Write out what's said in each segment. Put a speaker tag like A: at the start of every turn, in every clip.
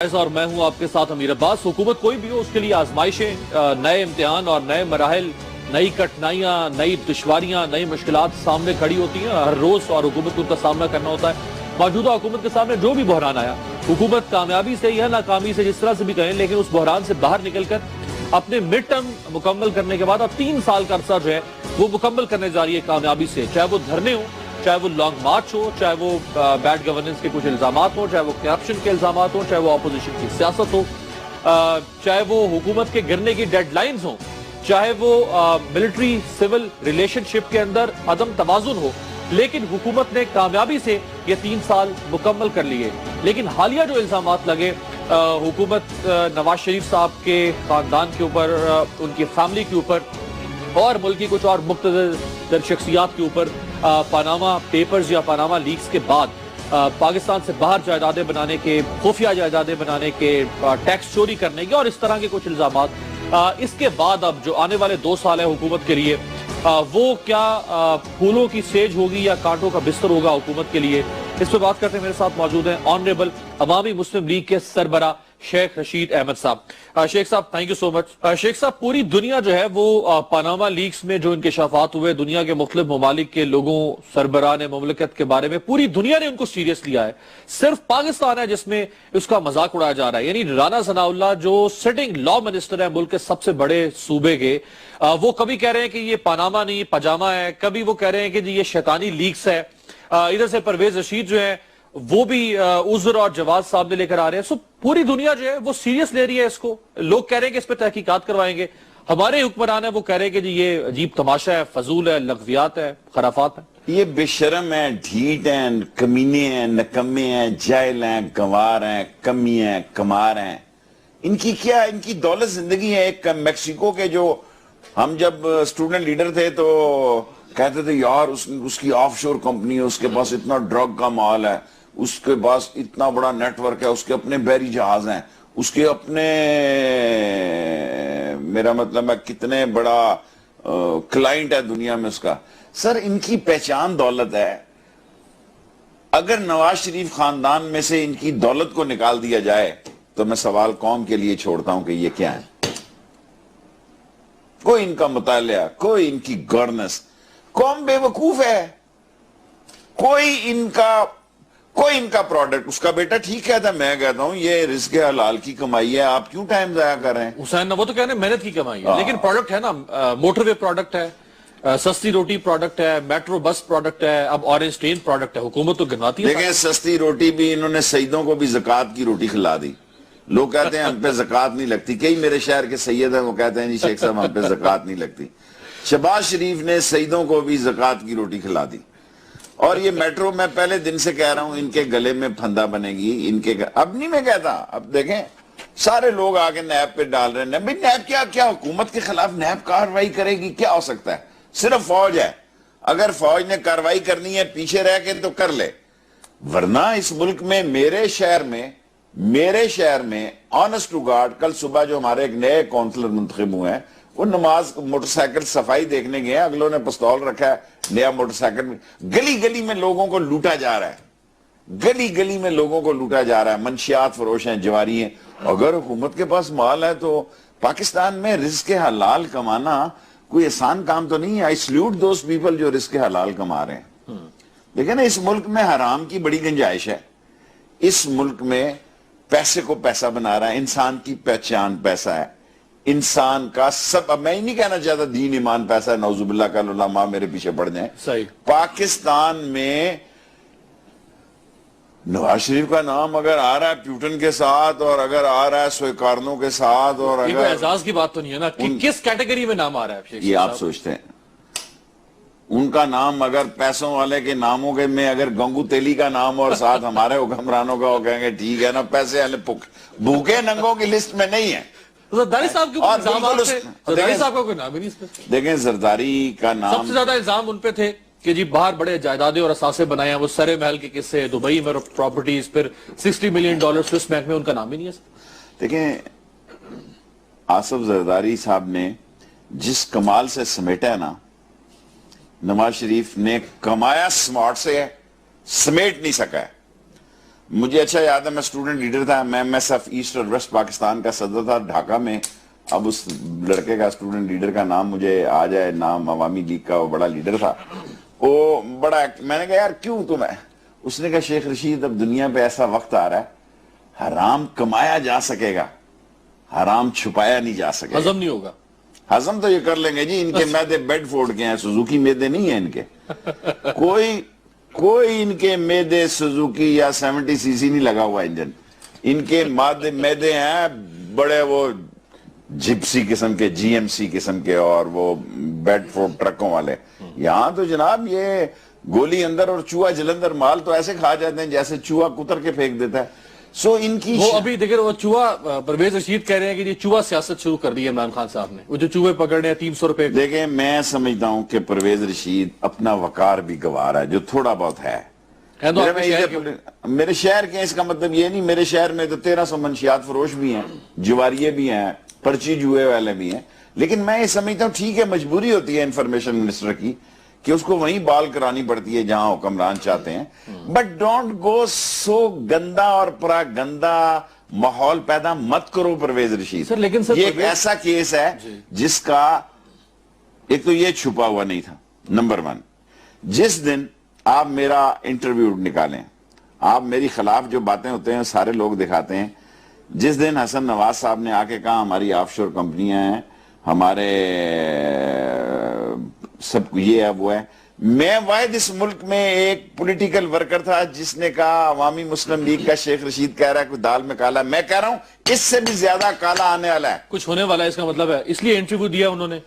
A: اور میں ہوں آپ کے ساتھ امیر عباس۔ حکومت کوئی بھی ہو اس کے لیے آزمائشیں، نئے امتحان اور نئے مراحل، نئی کٹھنائیاں، نئی دشواریاں، نئی مشکلات سامنے کھڑی ہوتی ہیں ہر روز، اور حکومت کو ان کا سامنا کرنا ہوتا ہے۔ موجودہ حکومت کے سامنے جو بھی بحران آیا، حکومت کامیابی سے یا ناکامی سے جس طرح سے بھی کہیں، لیکن اس بحران سے باہر نکل کر اپنے مڈ ٹرم مکمل کرنے کے بعد اب 3 سال کا عرصہ جو ہے وہ مکمل کرنے جا رہی ہے کامیابی سے، چاہے وہ دھرنے ہوں، چاہے وہ لانگ مارچ ہو، چاہے وہ بیڈ گورننس کے کچھ الزامات ہوں، چاہے وہ کرپشن کے الزامات ہوں، چاہے وہ اپوزیشن کی سیاست ہو، چاہے وہ حکومت کے گرنے کی ڈیڈ لائنز ہوں، چاہے وہ ملٹری سول ریلیشن شپ کے اندر عدم توازن ہو، لیکن حکومت نے کامیابی سے یہ 3 سال مکمل کر لیے۔ لیکن حالیہ جو الزامات لگے حکومت نواز شریف صاحب کے خاندان کے اوپر، ان کی فیملی کے اوپر اور ملک کی کچھ اور مقتدر شخصیات کے اوپر، پاناما پیپرز یا پاناما لیکس کے بعد پاکستان سے باہر جائیدادیں بنانے کے، خفیہ جائیدادیں بنانے کے، ٹیکس چوری کرنے کے اور اس طرح کے کچھ الزامات، اس کے بعد اب جو آنے والے 2 سال ہیں حکومت کے لیے، وہ کیا پھولوں کی سیج ہوگی یا کانٹوں کا بستر ہوگا حکومت کے لیے؟ اس پہ بات کرتے ہیں، میرے ساتھ موجود ہیں آنریبل عوامی مسلم لیگ کے سربراہ شیخ رشید احمد صاحب۔ شیخ صاحب تھینک یو سو مچ۔ شیخ صاحب، پوری دنیا جو ہے وہ پاناما لیکس میں جو انکشافات ہوئے، دنیا کے مختلف ممالک کے لوگوں، سربراہ مملکت کے بارے میں پوری دنیا نے ان کو سیریس لیا ہے۔ صرف پاکستان ہے جس میں اس کا مذاق اڑایا جا رہا ہے۔ یعنی رانا ثناء اللہ جو سٹنگ لا منسٹر ہے ملک کے سب سے بڑے صوبے کے، وہ کبھی کہہ رہے ہیں کہ یہ پاناما نہیں پاجامہ ہے، کبھی وہ کہہ رہے ہیں کہ یہ شیطانی لیکس ہے، ادھر سے پرویز رشید جو ہے وہ بھی عذر اور جواز صاحب نے لے کر آ رہے ہیں۔ پوری دنیا جو ہے وہ سیریس لے رہی ہے اس کو، لوگ کہہ رہے ہیں کہ اس پہ تحقیقات کروائیں گے۔ ہمارے حکمران ہیں وہ کہہ رہے ہیں کہ جی یہ عجیب تماشا ہے، فضول ہے، لغویات ہے، خرافات ہیں۔
B: یہ بے شرم ہیں، ڈھیٹ ہیں، کمینے ہیں، نکمے ہیں، جاہل ہیں، گنوار ہیں، کمی ہیں، کمار ہیں۔ ان کی کیا، ان کی دولت زندگی ہے۔ ایک میکسیکو کے جو ہم جب اسٹوڈنٹ لیڈر تھے تو کہتے تھے یار اس کی آف شور کمپنی ہے، اس کے پاس اتنا ڈرگ کا مال ہے، اس کے پاس اتنا بڑا نیٹ ورک ہے، اس کے اپنے بحری جہاز ہیں، اس کے اپنے، میرا مطلب ہے کتنے بڑا کلائنٹ ہے دنیا میں اس کا۔ سر ان کی پہچان دولت ہے۔ اگر نواز شریف خاندان میں سے ان کی دولت کو نکال دیا جائے تو میں سوال قوم کے لیے چھوڑتا ہوں کہ یہ کیا ہے۔ کوئی ان کا مطالعہ، کوئی ان کی گورننس، قوم بے وقوف ہے۔ کوئی ان کا پروڈکٹ، اس کا بیٹا ٹھیک کہتا ہے، میں کہتا ہوں یہ رزق حلال کی کمائی ہے، آپ کیوں ٹائم ضائع کر رہے ہیں؟
A: حسین وہ تو کہنے محنت کی کمائی ہے، لیکن پروڈکٹ ہے نا، موٹر وے پروڈکٹ ہے، سستی روٹی پروڈکٹ ہے، میٹرو بس پروڈکٹ ہے، اب آرنج ٹرین پروڈکٹ ہے، حکومت تو گنواتی ہے۔
B: دیکھیں سستی روٹی بھی انہوں نے سیدوں کو بھی زکوٰۃ کی روٹی کھلا دی۔ لوگ کہتے ہیں ہم پہ زکوٰۃ نہیں لگتی، کئی میرے شہر کے سید ہیں وہ کہتے ہیں جی شیخ صاحب ہم پہ زکوٰۃ نہیں لگتی۔ شہباز شریف نے سیدوں کو بھی زکوٰۃ کی روٹی کھلا دی۔ اور یہ میٹرو میں پہلے دن سے کہہ رہا ہوں ان کے گلے میں پھندا بنے گی، ان کے اب نہیں میں کہتا، اب دیکھیں سارے لوگ آگے نیب پہ ڈال رہے ہیں۔ بھئی نیب کیا حکومت کے خلاف نیب کارروائی کرے گی؟ کیا ہو سکتا ہے؟ صرف فوج ہے، اگر فوج نے کارروائی کرنی ہے پیچھے رہ کے تو کر لے، ورنہ اس ملک میں میرے شہر میں آنسٹ ٹو گاڈ، کل صبح جو ہمارے ایک نئے کونسلر منتخب ہوئے ہیں وہ نماز موٹر سائیکل صفائی دیکھنے گئے ہیں، اگلوں نے پستول رکھا ہے، نیا موٹر سائیکل میں گلی گلی میں لوگوں کو لوٹا جا رہا ہے، گلی گلی میں لوگوں کو لوٹا جا رہا ہے، منشیات فروش ہیں، جواری ہیں۔ اگر حکومت کے پاس مال ہے تو پاکستان میں رزق حلال کمانا کوئی آسان کام تو نہیں ہے۔ I salute those people جو رزق حلال کما رہے ہیں۔ لیکن نا اس ملک میں حرام کی بڑی گنجائش ہے، اس ملک میں پیسے کو پیسہ بنا رہا ہے، انسان کی پہچان پیسہ ہے، انسان کا سب، اب میں ہی نہیں کہنا چاہتا دین ایمان پیسہ ہے، نعوذ باللہ کا علماء میرے پیچھے پڑ جائیں۔
A: صحیح۔
B: پاکستان میں نواز شریف کا نام اگر آ رہا ہے پیوٹن کے ساتھ، اور اگر آ رہا ہے سویکارنوں کے ساتھ، اور اگر
A: کوئی اعزاز کی بات تو نہیں ہے نا کہ کس کیٹیگری میں نام آ رہا ہے؟
B: یہ آپ سوچتے ہیں ان کا نام اگر پیسوں والے کے ناموں کے میں اگر گنگو تیلی کا نام اور ساتھ ہمارے حکمرانوں کا، وہ کہیں گے ٹھیک ہے نا، پیسے والے بھوکے ننگوں کی لسٹ میں نہیں ہے۔
A: زرداری صاحب کے اوپر الزامات تھے، زرداری صاحب کا کوئی نام ہی نہیں اس پہ۔
B: دیکھیں زرداری کا نام
A: سب سے زیادہ الزام ان پہ تھے کہ جی باہر بڑے جائیدادیں اور اثاثے بنائے ہیں، وہ سرے محل کے قصے، دبئی میں پراپرٹیز، پھر $60 ملین سوئس بینک میں، ان کا نام ہی نہیں ہے۔
B: دیکھیں آصف زرداری صاحب نے جس کمال سے سمیٹا ہے نا، نواز شریف نے کمایا سمارٹ سے ہے، سمیٹ نہیں سکا ہے۔ مجھے اچھا یاد ہے، میں اسٹوڈنٹ لیڈر تھا، میں ایم ایس ایف ایسٹ اور ویسٹ پاکستان کا صدر تھا ڈھاکہ میں. اب اس لڑکے کا اسٹوڈنٹ لیڈر کا نام مجھے آ جائے، نام عوامی لیگ کا، وہ بڑا لیڈر تھا. وہ بڑا، میں نے کہا یار کیوں تمہیں؟ اس نے کہا شیخ رشید اب دنیا پہ ایسا وقت آ رہا ہے، حرام کمایا جا سکے گا، حرام چھپایا نہیں جا سکے گا.
A: ہضم نہیں ہوگا.
B: ہضم تو یہ کر لیں گے جی، ان کے میدے بیڈ فورڈ کے ہیں، سوزوکی میدے نہیں ہیں ان کے. کوئی ان کے میدے سوزوکی یا 70 cc نہیں لگا ہوا انجن. ان کے میدے ہیں بڑے وہ جپسی قسم کے، جی ایم سی قسم کے، اور وہ بیڈ فورڈ ٹرکوں والے. یہاں تو جناب یہ گولی اندر اور چوہا جلندر، مال تو ایسے کھا جاتے ہیں جیسے چوہا کتر کے پھینک دیتا ہے. سو ان کی
A: وہ ابھی دیکھیں وہ چوہا، پرویز رشید کہہ رہے ہیں کہ یہ چوہا سیاست شروع کر دی ہے عمران خان صاحب نے، وہ جو چوہے پکڑنے ہیں 300 روپے.
B: دیکھیں میں سمجھتا ہوں کہ پرویز رشید اپنا وقار بھی گوا رہا ہے جو تھوڑا بہت ہے. میرے شہر کے، اس کا مطلب یہ نہیں، میرے شہر میں تو 1300 منشیات فروش بھی ہیں، جواریے بھی ہیں، پرچی جوئے والے بھی ہیں. لیکن میں یہ سمجھتا ہوں ٹھیک ہے، مجبوری ہوتی ہے انفارمیشن منسٹر کی کہ اس کو وہیں بال کرانی پڑتی ہے جہاں حکمران چاہتے ہیں. بٹ ڈونٹ گو سو گندا اور پرا گندا ماحول پیدا مت کرو پرویز رشید.
A: لیکن
B: یہ ایک ایسا کیس ہے جس کا ایک تو یہ چھپا ہوا نہیں تھا. نمبر 1، جس دن آپ میرا انٹرویو نکالیں، آپ میری خلاف جو باتیں ہوتے ہیں سارے لوگ دکھاتے ہیں. جس دن حسن نواز صاحب نے آ کے کہا ہماری آف شور کمپنیاں ہیں، ہمارے سب یہ ہے وہ ہے، میں واحد اس ملک میں ایک پولیٹیکل ورکر تھا جس نے کہا عوامی مسلم لیگ کا شیخ رشید کہہ رہا ہے کوئی دال میں کالا. میں کہہ رہا ہوں اس سے بھی زیادہ کالا آنے والا ہے،
A: کچھ ہونے والا ہے، اس کا مطلب ہے اس لیے انٹرویو دیا انہوں نے.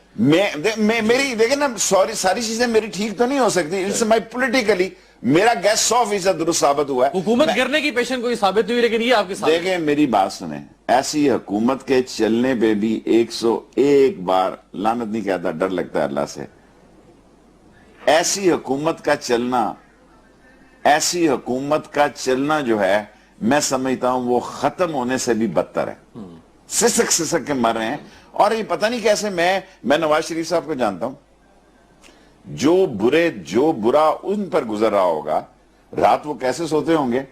B: میری دیکھیں نا، ساری چیزیں میری ٹھیک تو نہیں ہو سکتی. اٹس مائی پولیٹیکلی میرا گیس 100% درست ثابت ہوا ہے.
A: حکومت گرنے کی پیشن کوئی ثابت نہیں ہوئی، لیکن یہ آپ کے ساتھ.
B: دیکھیں میری بات سنیں، ایسی حکومت کے چلنے پہ بھی 101 بار لعنت نہیں کہتا، ڈر لگتا ہے اللہ سے. ایسی حکومت کا چلنا جو ہے میں سمجھتا ہوں وہ ختم ہونے سے بھی بدتر ہے. سسک کے مر رہے ہیں. اور یہ پتہ نہیں کیسے، میں نواز شریف صاحب کو جانتا ہوں، جو برا ان پر گزر رہا ہوگا، رات وہ کیسے سوتے ہوں گے،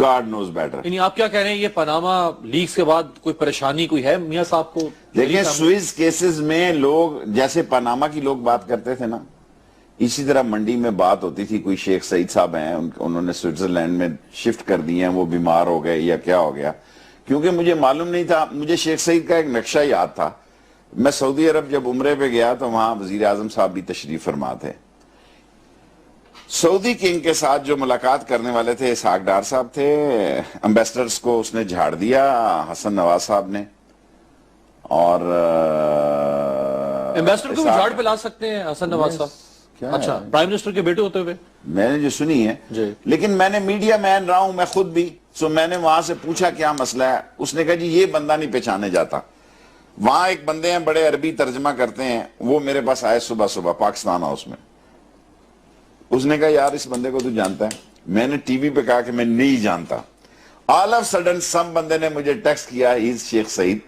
B: گاڈ نوز بیٹر.
A: یعنی آپ کیا کہہ رہے ہیں، یہ پاناما لیکس کے بعد کوئی پریشانی کوئی ہے میاں صاحب کو؟
B: دیکھیں سوئز کیسز میں لوگ جیسے پاناما کی لوگ بات کرتے تھے نا، اسی طرح منڈی میں بات ہوتی تھی. کوئی شیخ سعید صاحب ہیں، انہوں نے سوئٹزرلینڈ میں شفٹ کر دی ہیں، وہ بیمار ہو گئے یا کیا ہو گیا، کیونکہ مجھے معلوم نہیں تھا. مجھے شیخ سعید کا ایک نقشہ یاد تھا. میں سعودی عرب جب عمرے پہ گیا تو وہاں وزیر اعظم صاحب بھی تشریف فرما تھے. سعودی کنگ کے ساتھ جو ملاقات کرنے والے تھے اسحاق ڈار صاحب تھے. امبیسڈرز کو اس نے جھاڑ دیا حسن نواز صاحب نے. اور
A: امبیسڈر کو بھی جھاڑ پہ لا سکتے ہیں حسن نواز صاحب؟ اچھا، پرائم منسٹر کے بیٹے ہوتے ہوئے
B: میں نے جو سنی ہے. لیکن میں نے میڈیا مین رہا ہوں میں خود بھی، سو میں نے وہاں سے پوچھا کیا مسئلہ ہے. اس نے کہا جی یہ بندہ نہیں پہچانے جاتا. وہاں ایک بندے ہیں بڑے عربی ترجمہ کرتے ہیں، وہ میرے پاس آئے صبح پاکستان ہاؤس میں. اس نے کہا یار اس بندے کو تو جانتا ہے؟ میں نے ٹی وی پہ کہا کہ میں نہیں جانتا. آل آف سڈن سم بندے نے مجھے ٹیکسٹ کیا، ہیز شیخ سعید،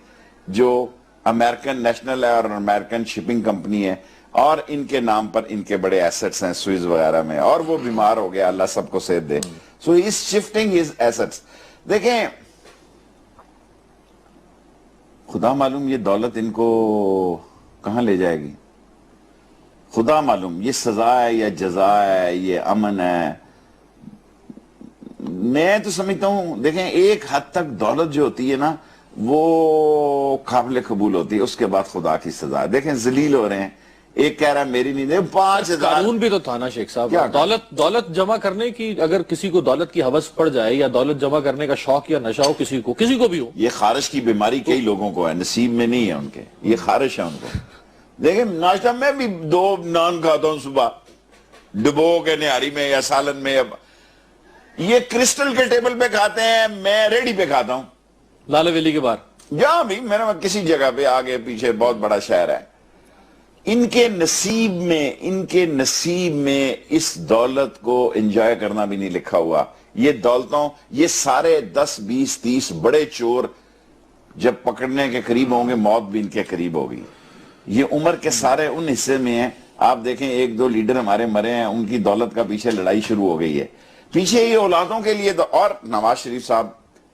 B: جو امریکن نیشنل ہے اور امریکن شپنگ کمپنی ہے، اور ان کے نام پر ان کے بڑے ایسٹس ہیں سوئز وغیرہ میں، اور وہ بیمار ہو گیا، اللہ سب کو صحت دے. سو ہی از شفٹنگ ہز ایسٹس. دیکھیں خدا معلوم یہ دولت ان کو کہاں لے جائے گی، خدا معلوم. یہ سزا ہے یا جزا ہے، یہ امن ہے. میں تو سمجھتا ہوں دیکھیں ایک حد تک دولت جو ہوتی ہے نا وہ قابل قبول ہوتی ہے، اس کے بعد خدا کی سزا. دیکھیں ذلیل ہو رہے ہیں، ایک کہہ رہا ہے میری نہیں دے. 5000
A: قانون بھی تو تھا نا شیخ صاحب. دولت جمع کرنے کی، اگر کسی کو دولت کی حوث پڑ جائے یا دولت جمع کرنے کا شوق یا نشہ ہو کسی کو بھی ہو،
B: یہ خارش کی بیماری کئی لوگوں کو ہے، نصیب میں نہیں ہے ان کے، یہ خارش ہے ان کو. دیکھیں ناشتہ میں بھی 2 نان کھاتا ہوں صبح ڈبو کے نہاری میں یا سالن میں. اب یہ کرسٹل کے ٹیبل پہ کھاتے ہیں، میں ریڈی پہ کھاتا ہوں
A: لالہ ویلی کے باہر.
B: جہاں بھی میرا کسی جگہ پہ آگے پیچھے بہت بڑا شہر ہے. ان کے نصیب میں اس دولت کو انجوائے کرنا بھی نہیں لکھا ہوا. یہ دولتوں، یہ سارے 10 20 30 بڑے چور جب پکڑنے کے قریب ہوں گے موت بھی ان کے قریب ہوگی. یہ عمر کے سارے ان حصے میں ہیں. آپ دیکھیں 1 2 لیڈر ہمارے مرے ہیں، ان کی دولت کا پیچھے لڑائی شروع ہو گئی ہے. پیچھے یہ اولادوں کے لیے اور نواز شریف صاحب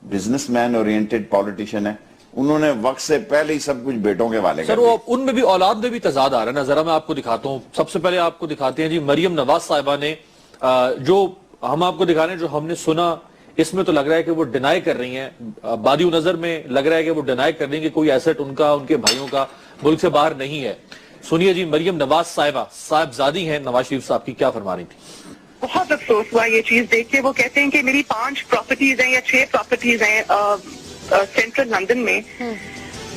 B: بزنس مین اورینٹڈ پولیٹیشین ہے، انہوں نے وقت سے پہلے ہی سب کچھ بیٹوں کے والے
A: سر وہ ان میں بھی اولاد میں بھی تضاد آ رہا ہے نا، ذرا میں آپ کو دکھاتا ہوں. سب سے پہلے آپ کو دکھاتے ہیں جی مریم نواز صاحبہ نے جو ہم آپ کو دکھا رہے ہیں، جو ہم نے سنا اس میں تو لگ رہا ہے کہ وہ ڈینائی کر رہی ہیں، بادی نظر میں لگ رہا ہے کہ وہ ڈینائی کر رہی ہیں کہ کوئی ایسٹ ان کا ان کے بھائیوں کا ملک سے باہر نہیں ہے. سنیے جی مریم نواز صاحبہ صاحبزادی ہیں نواز شریف صاحب کی، کیا فرما رہی تھی.
C: بہت افسوس ہوا یہ چیز دیکھ کے. وہ کہتے ہیں کہ میری 5 پراپرٹیز ہیں یا 6 پراپرٹیز ہیں سینٹرل لندن میں.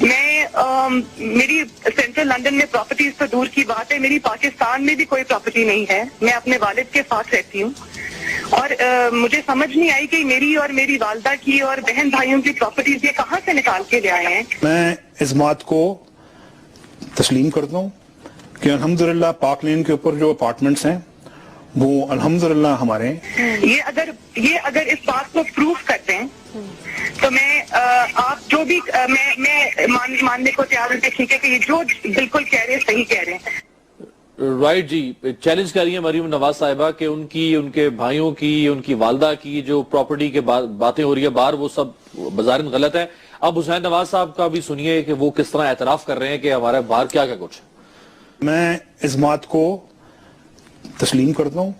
C: میری سینٹرل لندن میں پراپرٹیز تو دور کی بات ہے، میری پاکستان میں بھی کوئی پراپرٹی نہیں ہے. میں اپنے والد کے ساتھ رہتی ہوں اور مجھے سمجھ نہیں آئی کہ میری اور میری والدہ کی اور بہن بھائیوں کی پراپرٹیز یہ کہاں سے نکال کے لے آئے ہیں.
D: میں اس بات کو تسلیم کرتا ہوں کہ الحمدللہ پاک لین کے اوپر جو اپارٹمنٹس ہیں وہ الحمدللہ ہمارے ہیں.
C: یہ اگر اس بات کو پروف کرتے ہیں تو میں آپ جو بھی میں ماننے کو تیار ہوں کہ ٹھیک ہے کہ یہ جو بالکل کہہ رہے ہیں صحیح کہہ رہے ہیں.
A: رائٹ جی، چیلنج کر رہی ہیں مریم نواز صاحبہ کہ ان کی، ان کے بھائیوں کی، ان کی والدہ کی جو پراپرٹی کے باتیں ہو رہی ہے باہر، وہ سب بظاہر غلط ہے. اب حسین نواز صاحب کا بھی سنیے کہ وہ کس طرح اعتراف کر رہے ہیں کہ ہمارے باہر کیا کیا کچھ ہے.
D: میں اس بات کو تسلیم کرتا ہوں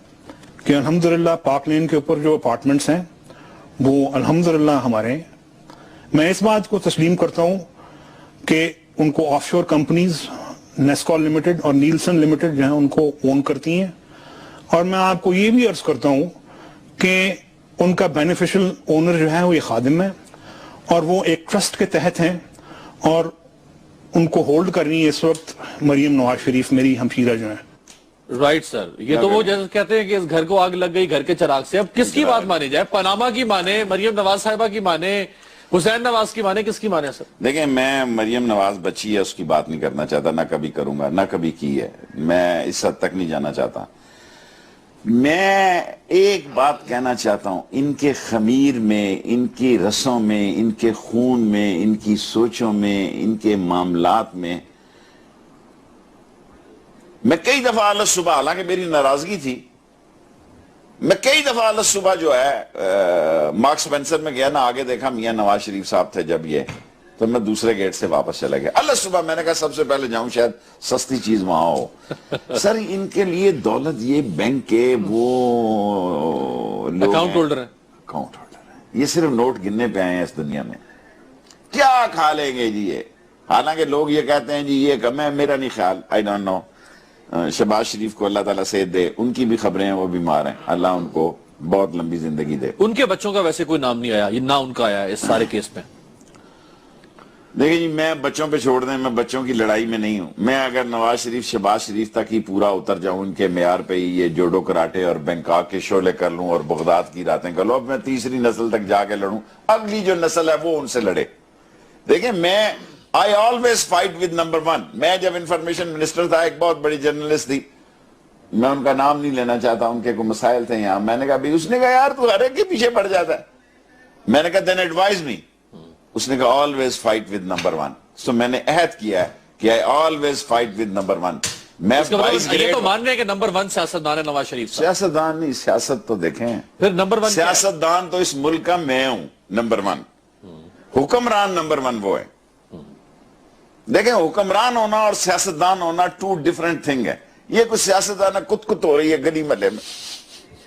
D: کہ الحمدللہ پاک لین کے اوپر جو اپارٹمنٹس ہیں وہ الحمدللہ ہمارے ہیں. میں اس بات کو تسلیم کرتا ہوں کہ ان کو آف شور کمپنیز نیسکول لمیٹڈ اور نیلسن لمیٹڈ جو ہیں ان کو اون کرتی ہیں. اور میں آپ کو یہ بھی عرض کرتا ہوں کہ ان کا بینیفیشل اونر جو ہے وہ یہ خادم ہے اور وہ ایک ٹرسٹ کے تحت ہیں اور ان کو ہولڈ کر رہی ہے اس وقت مریم نواز شریف میری ہمشیرہ جو ہیں.
A: رائٹ سر، یہ تو وہ جیسے کہتے ہیں کہ اس گھر کو آگ لگ گئی گھر کے چراغ سے. اب کس کی بات مانی جائے؟ پاناما کی مانے، مریم نواز صاحبہ کی مانے، حسین نواز کی مانے، کس کی مانے سر؟
B: دیکھیں میں مریم نواز بچی ہے اس کی بات نہیں کرنا چاہتا، نہ کبھی کروں گا، نہ کبھی کی ہے. میں اس حد تک نہیں جانا چاہتا. میں ایک بات کہنا چاہتا ہوں، ان کے خمیر میں، ان کی رسوں میں، ان کے خون میں، ان کی سوچوں میں، ان کے معاملات میں کئی دفعہ آلس صبح، حالانکہ میری ناراضگی تھی، میں کئی دفعہ آلس صبح جو ہے مارکس سپینسر میں گیا نا، آگے دیکھا میاں نواز شریف صاحب تھے جب یہ، تو میں دوسرے گیٹ سے واپس چلا گیا. اللہ صبح میں نے کہا سب سے پہلے جاؤں شاید سستی چیز وہاں ہو. سر ان کے لیے دولت یہ بینک کے وہ
A: اکاؤنٹ ہولڈر ہیں،
B: اکاؤنٹ ہولڈر ہیں، یہ صرف نوٹ گننے پہ آئے ہیں اس دنیا میں. کیا کھا لیں گے جی یہ؟ حالانکہ لوگ یہ کہتے ہیں جی یہ کم ہے، میرا نہیں خیال. I don't know. شہباز شریف کو اللہ تعالیٰ صحت دے، ان کی بھی خبریں ہیں وہ بیمار ہیں، اللہ ان کو بہت لمبی زندگی دے.
A: ان کے بچوں کا ویسے کوئی نام نہیں آیا، یہ نہ ان کا آیا اس سارے کیس میں.
B: دیکھیں جی میں بچوں پہ چھوڑ دیں، میں بچوں کی لڑائی میں نہیں ہوں. میں اگر نواز شریف شہباز شریف تک ہی پورا اتر جاؤں ان کے معیار پہ ہی، یہ جوڈو کراٹے اور بینکاک کے شعلے کر لوں اور بغداد کی راتیں کر لوں، اب میں تیسری نسل تک جا کے لڑوں، اگلی جو نسل ہے وہ ان سے لڑے. دیکھیں میں I always fight with number 1. میں جب انفارمیشن منسٹر تھا، ایک بہت بڑی جرنلسٹ تھی، میں ان کا نام نہیں لینا چاہتا، ان کے کوئی مسائل تھے یہاں. میں نے کہا بھی، اس نے کہا یار تو ہر ایک کے پیچھے پڑ جاتا ہے. میں نے کہا then advise me. اس نے کہا always fight with number 1. So میں نے عہد کیا ہے کہ I always fight with number 1. میں
A: یہ تو مان رہے ہیں کہ نمبر 1 سیاستدان ہے نواز شریف صاحب.
B: سیاستدان نہیں، سیاست تو دیکھیں
A: پھر نمبر 1
B: سیاستدان تو اس ملک کا میں ہوں نمبر 1. حکمران نمبر 1 وہ ہے. دیکھیں حکمران ہونا اور سیاستدان ہونا 2 ڈیفرنٹ تھنگ ہے. یہ کچھ سیاستدان کت کت ہو رہی ہے گلی محلے میں،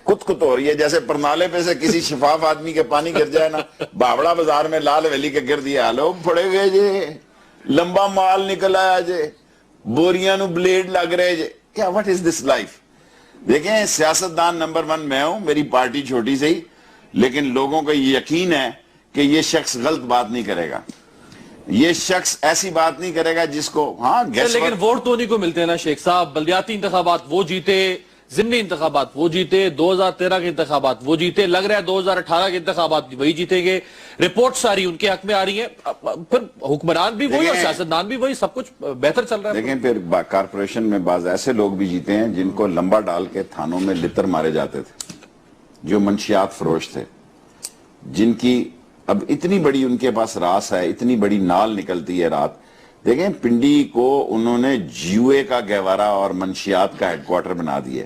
B: کت کت ہو رہی ہے، جیسے پرنالے پہ سے کسی شفاف آدمی کے پانی گر جائے نا، بابڑا بازار میں لال ویلی کے گرد یہ حال ہو پڑے گئے جے، لمبا مال نکل آیا جے، بوریاں نو بلیڈ لگ رہے جے. کیا what is this life؟ دیکھیں سیاستدان نمبر 1 میں ہوں، میری پارٹی چھوٹی سے ہی، لیکن لوگوں کو یہ یقین ہے کہ یہ شخص غلط بات نہیں کرے گا، یہ شخص ایسی بات نہیں کرے گا جس کو
A: لیکن ووٹ تو نہیں کو ملتے ہیں نا شیخ صاحب. بلدیاتی انتخابات وہ جیتے، ضمنی انتخابات وہ جیتے، 2013 کے انتخابات وہ جیتے، لگ رہا ہے 2018 کے انتخابات وہی جیتیں گے. رپورٹ ساری ان کے حق میں آ رہی ہیں، پھر حکمران بھی وہی اور سیاستدان بھی وہی، سب کچھ بہتر چل رہا ہے.
B: لیکن پھر کارپوریشن میں بعض ایسے لوگ بھی جیتے ہیں جن کو لمبا ڈال کے تھانوں میں لتر مارے جاتے تھے، جو منشیات فروش تھے، جن کی اب اتنی بڑی ان کے پاس راس ہے، اتنی بڑی نال نکلتی ہے رات. دیکھیں پنڈی کو انہوں نے جیوے کا گہوارہ اور منشیات کا ہیڈ کوارٹر بنا دیا.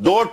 B: 2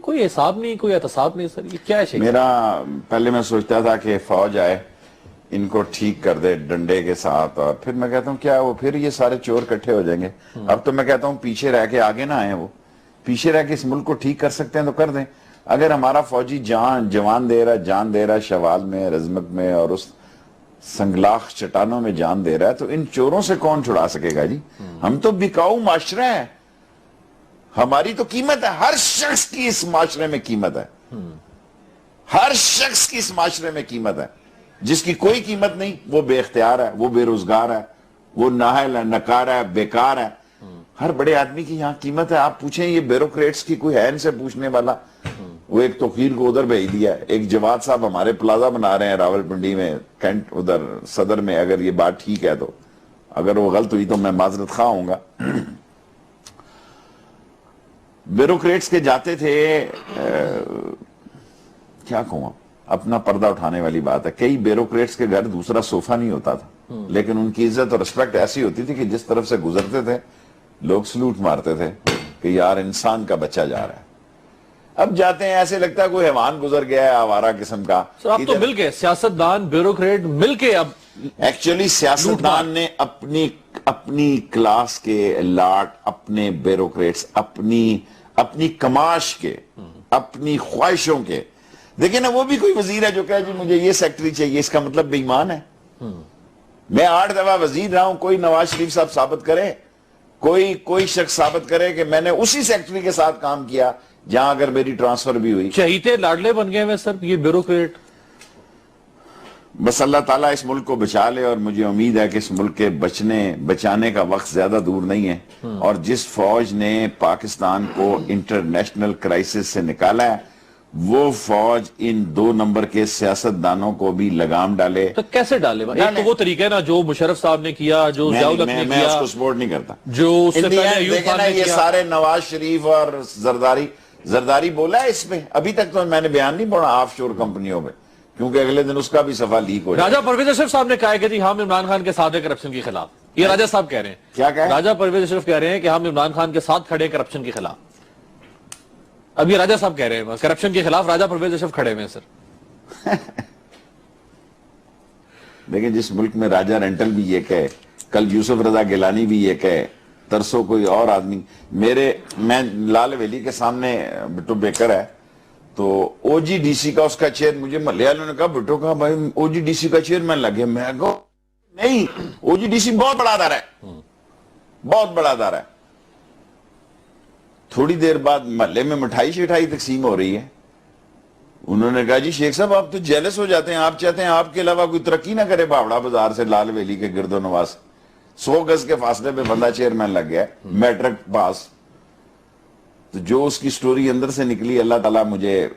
A: کوئی حساب نہیں, کوئی احتساب نہیں سر, یہ کیا ہے شیخ؟
B: میرا پہلے میں سوچتا تھا کہ فوج آئے ان کو ٹھیک کر دے ڈنڈے کے ساتھ, اور پھر میں کہتا ہوں کیا وہ پھر یہ سارے چور کٹھے ہو جائیں گے. اب تو میں کہتا ہوں پیچھے رہ کے آگے نہ آئیں, وہ پیچھے رہ کے اس ملک کو ٹھیک کر سکتے ہیں تو کر دیں. اگر ہمارا فوجی جان دے رہا شوال میں, رزمک میں, اور اس سنگلاخ چٹانوں میں جان دے رہا ہے, تو ان چوروں سے کون چھڑا سکے گا جی؟ ہم تو بکاؤ معاشرہ ہے, ہماری تو قیمت ہے, ہر شخص کی اس معاشرے میں قیمت ہے, ہر شخص کی اس معاشرے میں قیمت ہے. جس کی کوئی قیمت نہیں وہ بے اختیار ہے, وہ بے روزگار ہے, وہ نااہل ہے, نکار ہے, بیکار ہے. ہر بڑے آدمی کی یہاں قیمت ہے. آپ پوچھیں یہ بیوروکریٹس کی کوئی ہے ان سے پوچھنے والا؟ وہ ایک توقیر کو ادھر بھیج دیا ہے. ایک جواد صاحب ہمارے پلازا بنا رہے ہیں راول پنڈی میں, کینٹ ادھر صدر میں. اگر یہ بات ٹھیک ہے تو, اگر وہ غلط ہوئی تو میں معذرت خواہ ہوں گا. بیوروکریٹس کے جاتے تھے, کیا کہوں, اپنا پردہ اٹھانے والی بات ہے. کئی بیوروکریٹس کے گھر دوسرا صوفہ نہیں ہوتا تھا, لیکن ان کی عزت اور رسپیکٹ ایسی ہوتی تھی کہ جس طرف سے گزرتے تھے لوگ سلوٹ مارتے تھے کہ یار انسان کا بچہ جا رہا ہے. اب جاتے ہیں ایسے لگتا ہے کوئی حیوان گزر گیا ہے آوارہ قسم کا.
A: اب تو مل کے سیاستدان بیوروکریٹ مل کے اب
B: ایکچولی سیاستدان نے اپنی کلاس کے لاٹ, اپنے بیوروکریٹس, اپنی کماش کے, اپنی خواہشوں کے. دیکھیں نا, وہ بھی کوئی وزیر ہے جو کہے جی مجھے یہ سیکٹری چاہیے, اس کا مطلب بے ایمان ہے. میں 8 دفعہ وزیر رہا ہوں, کوئی نواز شریف صاحب ثابت کرے, کوئی شخص ثابت کرے کہ میں نے اسی سیکٹری کے ساتھ کام کیا جہاں اگر میری ٹرانسفر بھی ہوئی.
A: چہیتے لاڈلے بن گئے ہیں سر یہ بیوروکریٹ.
B: بس اللہ تعالیٰ اس ملک کو بچا لے, اور مجھے امید ہے کہ اس ملک کے بچانے کا وقت زیادہ دور نہیں ہے. اور جس فوج نے پاکستان کو انٹرنیشنل کرائسس سے نکالا ہے, وہ فوج ان 2 نمبر کے سیاستدانوں کو بھی لگام ڈالے.
A: تو کیسے ڈالے؟ ایک تو وہ طریقہ ہے نا جو مشرف صاحب نے کیا, جو ضیاء الحق نے کیا,
B: میں اس کو سپورٹ نہیں کرتا.
A: جو اس سے پہلے ایوب خان نے
B: یہ
A: کیا.
B: سارے نواز شریف اور زرداری بولا ہے اس میں. ابھی تک تو میں نے بیان نہیں پڑھا آف شور کمپنیوں میں, کیونکہ اگلے دن اس کا بھی صفحہ لیک ہو جائے.
A: راجہ پرویز اشرف صاحب نے کہا ہے کہ جی ہم عمران خان کے ساتھ ہیں کرپشن کے خلاف. یہ راجہ صاحب کہہ رہے ہیں.
B: کیا کہہ رہے ہیں؟
A: راجہ پرویز اشرف کہہ رہے ہیں کہ ہم عمران خان کے ساتھ کھڑے کرپشن کے خلاف. اب یہ راجہ صاحب کہہ رہے ہیں کرپشن کے خلاف راجہ پرویز اشرف کھڑے ہوئے ہیں سر.
B: لیکن جس ملک میں راجہ رینٹل بھی یہ کہے, کل یوسف رضا گیلانی بھی یہ کہے, ترسو کوئی اور آدمی. میں لال ویلی کے سامنے بٹو بیکر ہے, تو او جی ڈی سی کا اس کا چیئر, مجھے ملے والوں نے کہا بٹو کہا بھائی او جی ڈی سی کا چیئرمین لگے. میں کہا نہیں, او جی ڈی سی بہت بڑا ادارہ ہے, بہت بڑا ادارہ ہے. تھوڑی دیر بعد محلے میں مٹھائی شٹھائی تقسیم ہو رہی ہے. انہوں نے کہا جی شیخ صاحب آپ تو جیلس ہو جاتے ہیں, آپ چاہتے ہیں آپ کے علاوہ کوئی ترقی نہ کرے باوڑا بازار سے لال ویلی کے گرد و نواز. 100 گز کے فاصلے پہ بندہ چیئرمین لگ گیا, میٹرک پاس. تو جو اس کی سٹوری اندر سے نکلی, اللہ تعالیٰ مجھے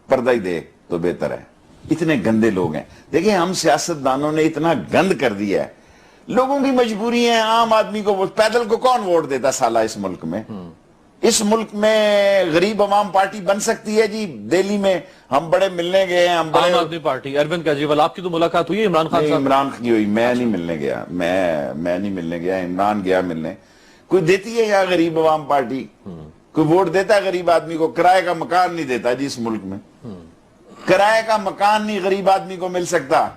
B: پردہ ہی دے تو بہتر ہے. اتنے گندے لوگ ہیں. دیکھیں ہم سیاستدانوں نے اتنا گند کر دیا ہے, لوگوں کی مجبوری ہے. عام آدمی کو پیدل کو کون ووٹ دیتا سالہ اس ملک میں؟ اس ملک میں غریب عوام پارٹی بن سکتی ہے جی؟ دہلی میں ہم بڑے ملنے گئے ہیں, ہم بڑے
A: عام آدمی پارٹی, اروند کیجریوال, آپ کی تو ملاقات ہوئی ہے عمران خان صاحب؟
B: عمران کی ہوئی, میں نہیں ملنے گیا, میں نہیں ملنے گیا, عمران گیا ملنے. کوئی دیتی ہے یا غریب عوام پارٹی کوئی ووٹ دیتا ہے غریب آدمی کو؟ کرائے کا مکان نہیں دیتا جی اس ملک میں. کرائے کا مکان نہیں غریب آدمی کو مل سکتا,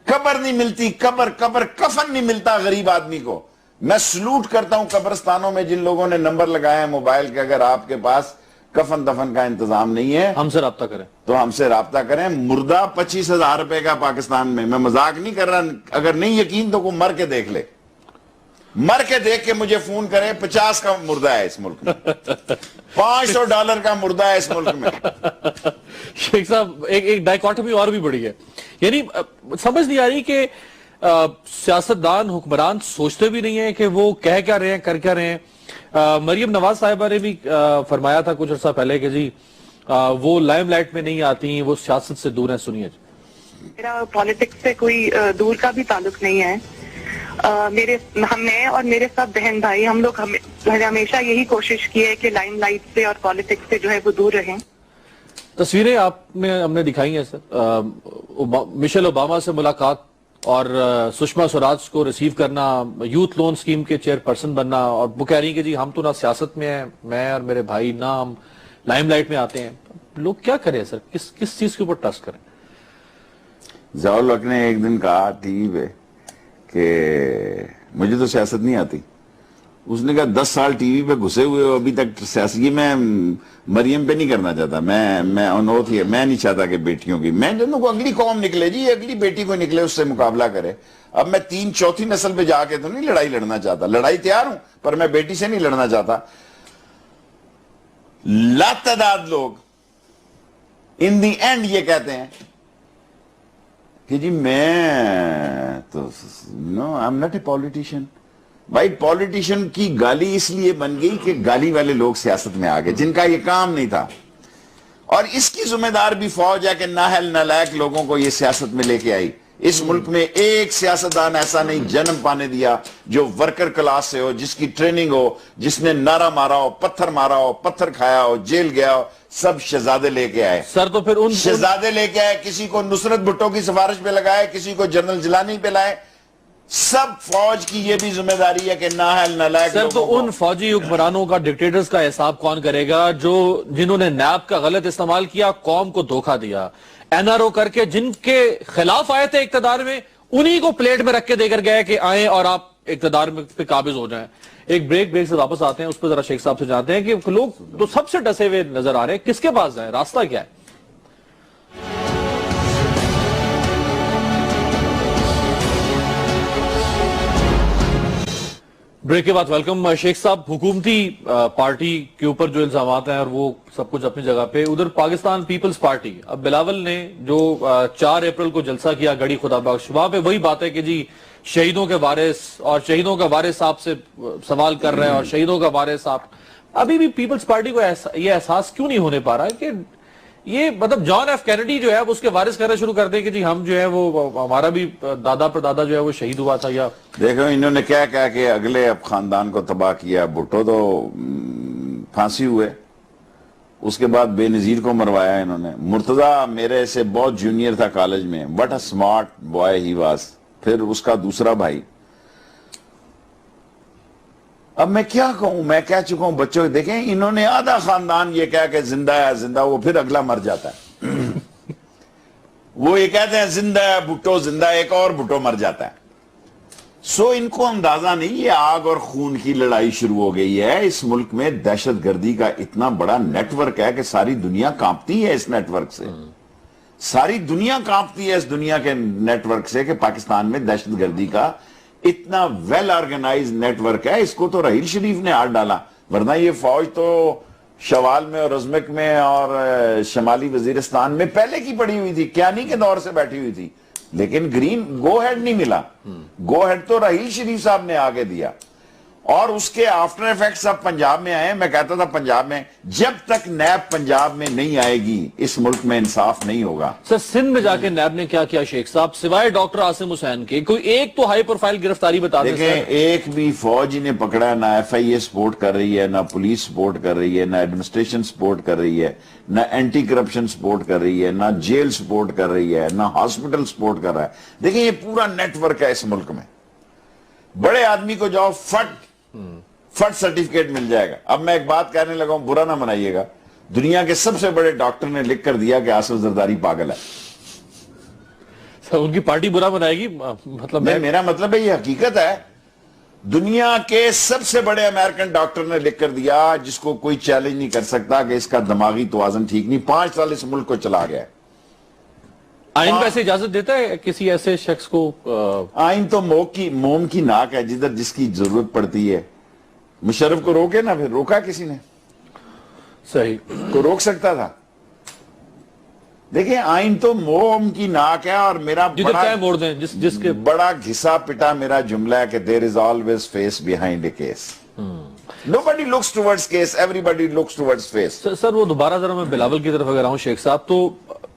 B: قبر نہیں ملتی, قبر کفن نہیں ملتا غریب آدمی کو. میں سلوٹ کرتا ہوں قبرستانوں میں جن لوگوں نے نمبر لگائے ہیں موبائل کے. اگر آپ کے پاس کفن دفن کا انتظام نہیں ہے
A: ہم سے رابطہ کریں,
B: تو ہم سے رابطہ کریں. مردہ 25,000 روپے کا پاکستان میں مذاق نہیں کر رہا. اگر نہیں یقین تو کوئی مر کے دیکھ لے, مر کے دیکھ کے مجھے فون کرے. 50 کا مردہ ہے اس ملک میں, $500 کا مردہ ہے اس ملک میں.
A: شیخ صاحب ایک ڈائیکاٹمی اور بھی بڑی ہے, یعنی سمجھ نہیں آ رہی کہ سیاستدان حکمران سوچتے بھی نہیں ہیں کہ وہ کہہ کیا رہے ہیں, کر کیا رہے ہیں. مریم نواز صاحبہ نے بھی فرمایا تھا کچھ عرصہ پہلے کہ جی وہ لائم لائٹ میں نہیں آتی, وہ سیاست سے دور ہیں. سنیے,
C: میرا پالیٹکس سے کوئی دور کا بھی تعلق نہیں ہے. میں اور میرے سب بہن بھائی ہم لوگ ہمیشہ یہی کوشش کی ہے کہ لائم لائٹ سے اور پالیٹکس سے جو ہے وہ دور رہیں.
A: تصویریں آپ نے ہم نے دکھائی ہیں سر, مشیل اوباما سے ملاقات اور سشما سوراج کو ریسیو کرنا, یوتھ لون سکیم کے چیئر پرسن بننا, اور وہ کہہ رہی ہیں کہ جی ہم تو نہ سیاست میں ہیں, میں اور میرے بھائی, نہ ہم لائم لائٹ میں آتے ہیں. لوگ کیا کریں سر, کس چیز کے اوپر ٹرسٹ کریں؟
B: ضیاء الحق نے ایک دن کہا ٹی وی پہ کہ مجھے تو سیاست نہیں آتی. اس نے کہا 10 سال ٹی وی پہ گھسے ہوئے ہو, ابھی تک سیاسی میں مریم پہ نہیں کرنا چاہتا. میں انوتھ ہی میں نہیں چاہتا کہ بیٹیوں کی, میں جنہوں کو اگلی قوم نکلے جی, اگلی بیٹی کو نکلے, اس سے مقابلہ کرے. اب میں 3-4 نسل پہ جا کے تو نہیں لڑائی لڑنا چاہتا. لڑائی تیار ہوں پر میں بیٹی سے نہیں لڑنا چاہتا. لاتعداد لوگ ان دی اینڈ یہ کہتے ہیں کہ جی میں تو no I am not a politician. بھائی پولیٹیشین کی گالی اس لیے بن گئی کہ گالی والے لوگ سیاست میں آ گئے جن کا یہ کام نہیں تھا, اور اس کی ذمہ دار بھی فوج ہے کہ نااہل نالائق لوگوں کو یہ سیاست میں لے کے آئی. اس ملک میں ایک سیاستدان ایسا نہیں جنم پانے دیا جو ورکر کلاس سے ہو, جس کی ٹریننگ ہو, جس نے نعرہ مارا ہو, پتھر مارا ہو, پتھر کھایا ہو, جیل گیا ہو. سب شہزادے لے کے آئے
A: سر. تو پھر
B: شہزادے لے کے آئے, کسی کو نصرت بھٹو کی سفارش پہ لگائے, کسی کو جنرل جیلانی پہ لائے. سب فوج کی یہ بھی ذمہ داری ہے کہ نااہل نالائق
A: سر, تو ان فوجی حکمرانوں کا, ڈکٹیٹرز کا حساب کون کرے گا جنہوں نے نیب کا غلط استعمال کیا, قوم کو دھوکہ دیا, این آر او کر کے جن کے خلاف آئے تھے اقتدار میں, انہی کو پلیٹ میں رکھ کے دے کر گئے کہ آئیں اور آپ اقتدار میں پہ قابض ہو جائیں. ایک بریک سے واپس آتے ہیں, اس پہ ذرا شیخ صاحب سے جانتے ہیں کہ لوگ تو سب سے ڈسے ہوئے نظر آ رہے ہیں, کس کے پاس جائیں, راستہ کیا ہے؟ بریک کے بعد ویلکم. شیخ صاحب, حکومتی پارٹی کے اوپر جو الزامات ہیں اور وہ سب کچھ اپنی جگہ پہ, ادھر پاکستان پیپلز پارٹی, اب بلاول نے جو 4 اپریل کو جلسہ کیا گڑی خدا بخش, وہاں پہ وہی بات ہے کہ جی شہیدوں کے وارث اور شہیدوں کا وارث صاحب سے سوال کر رہے ہیں, اور شہیدوں کا وارث صاحب. ابھی بھی پیپلز پارٹی کو یہ احساس کیوں نہیں ہونے پا رہا ہے کہ یہ مطلب جان ایف کینیڈی جو ہے اس کے وارث کرنا شروع کر دیں کہ جی ہم جو ہے وہ ہمارا بھی دادا پردادا جو ہے وہ شہید ہوا تھا. یا
B: دیکھو انہوں نے کیا کہا کہ اگلے اب خاندان کو تباہ کیا. بھٹو تو پھانسی ہوئے, اس کے بعد بے نظیر کو مروایا انہوں نے. مرتضیٰ میرے سے بہت جونیئر تھا کالج میں, but a smart boy he was. پھر اس کا دوسرا بھائی. اب میں کیا کہوں, میں کہہ چکا ہوں بچوں, دیکھیں انہوں نے آدھا خاندان یہ کہا کہ زندہ ہے زندہ, وہ پھر اگلا مر جاتا ہے. وہ یہ کہتے ہیں زندہ ہے بھٹو زندہ, ایک اور بھٹو مر جاتا ہے. سو ان کو اندازہ نہیں, یہ آگ اور خون کی لڑائی شروع ہو گئی ہے. اس ملک میں دہشت گردی کا اتنا بڑا نیٹ ورک ہے کہ ساری دنیا کانپتی ہے اس نیٹ ورک سے. ساری دنیا کانپتی ہے اس دنیا کے نیٹ ورک سے کہ پاکستان میں دہشت گردی کا اتنا ویل آرگنائز نیٹ ورک ہے. اس کو تو رحیل شریف نے ہاتھ ڈالا, ورنہ یہ فوج تو شوال میں اور ازمک میں اور شمالی وزیرستان میں پہلے کی پڑی ہوئی تھی, کیانی کے دور سے بیٹھی ہوئی تھی, لیکن گرین گو ہیڈ نہیں ملا. گو ہیڈ تو رحیل شریف صاحب نے آگے دیا, اور اس کے آفٹر ایفیکٹس اب پنجاب میں آئے. میں کہتا تھا پنجاب میں جب تک نیب پنجاب میں نہیں آئے گی اس ملک میں انصاف نہیں ہوگا.
A: سر سندھ میں جا کے نیب نے کیا کیا شیخ صاحب, سوائے ڈاکٹر عاصم حسین کے کوئی ایک تو ہائی پروفائل گرفتاری بتا دیں.
B: دیکھیں ایک بھی فوج نے پکڑا, نہ ایف آئی اے سپورٹ کر رہی ہے, نہ پولیس سپورٹ کر رہی ہے, نہ ایڈمنسٹریشن سپورٹ کر رہی ہے, نہ اینٹی کرپشن سپورٹ کر رہی ہے, نہ جیل سپورٹ کر رہی ہے, نہ ہاسپٹل سپورٹ کر رہا ہے. دیکھیں یہ پورا نیٹ ورک ہے اس ملک میں. بڑے آدمی کو جاؤ فٹ سرٹیفکیٹ مل جائے گا. اب میں ایک بات کہنے لگا ہوں, برا نہ منائیے گا, دنیا کے سب سے بڑے ڈاکٹر نے لکھ کر دیا کہ آصف زرداری پاگل ہے.
A: سر ان کی پارٹی برا منائے گی مطلب
B: میرا مطلب ہے یہ حقیقت ہے. دنیا کے سب سے بڑے امریکن ڈاکٹر نے لکھ کر دیا, جس کو کوئی چیلنج نہیں کر سکتا, کہ اس کا دماغی توازن ٹھیک نہیں. 5 سال اس ملک کو چلا گیا.
A: آئین ویسے اجازت دیتا ہے کسی ایسے شخص کو؟
B: آئین تو موم کی ناک ہے, جدھر جس کی ضرورت پڑتی ہے. مشرف کو روکے نا, پھر روکا کسی نے؟
A: صحیح
B: کو روک سکتا تھا؟ دیکھیں آئین تو موم کی ناک ہے. اور میرا بڑا گھسا پٹا میرا جملہ ہے کہ there is always face behind a case. Nobody looks towards case, everybody looks towards face.
A: سر وہ دوبارہ ذرا میں بلاول کی طرف اگر آؤں شیخ صاحب, تو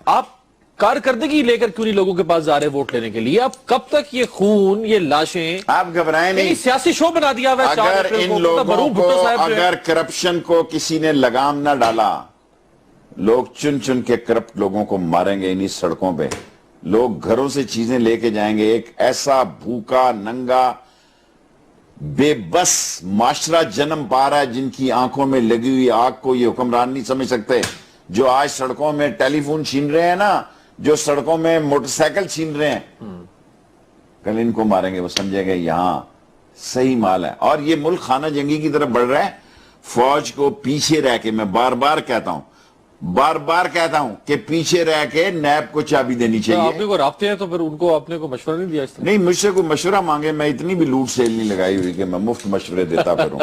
A: آپ کارکردگی لے کر کیوں نہیں لوگوں کے پاس جا رہے ووٹ لینے کے لیے؟ آپ کب تک یہ خون, یہ لاشیں,
B: آپ گھبرائیں نہیں,
A: سیاسی شو بنا دیا ہوا ہے.
B: اگر ان لوگوں کو, اگر کرپشن کو کسی نے لگام نہ ڈالا, لوگ چن چن کے کرپٹ لوگوں کو ماریں گے انہی سڑکوں پہ. لوگ گھروں سے چیزیں لے کے جائیں گے. ایک ایسا بھوکا ننگا بے بس معاشرہ جنم پا رہا ہے جن کی آنکھوں میں لگی ہوئی آگ کو یہ حکمران نہیں سمجھ سکتے. جو آج سڑکوں میں ٹیلی فون چھین رہے ہیں نا, جو سڑکوں میں موٹر سائیکل چھین رہے ہیں, کل ان کو ماریں گے, وہ سمجھیں گے یہاں صحیح مال ہے. اور یہ ملک خانہ جنگی کی طرف بڑھ رہا ہے. فوج کو پیچھے رہ کے, میں بار بار کہتا ہوں کہ پیچھے رہ کے نیب کو چابی دینی چاہیے.
A: آپ نے کوئی رابطے ہیں تو پھر ان کو آپ نے کوئی مشورہ نہیں دیا اس طرح؟
B: نہیں, مجھ سے کوئی مشورہ مانگے, میں اتنی بھی لوٹ سیل نہیں لگائی ہوئی کہ میں مفت مشورے دیتا پھروں.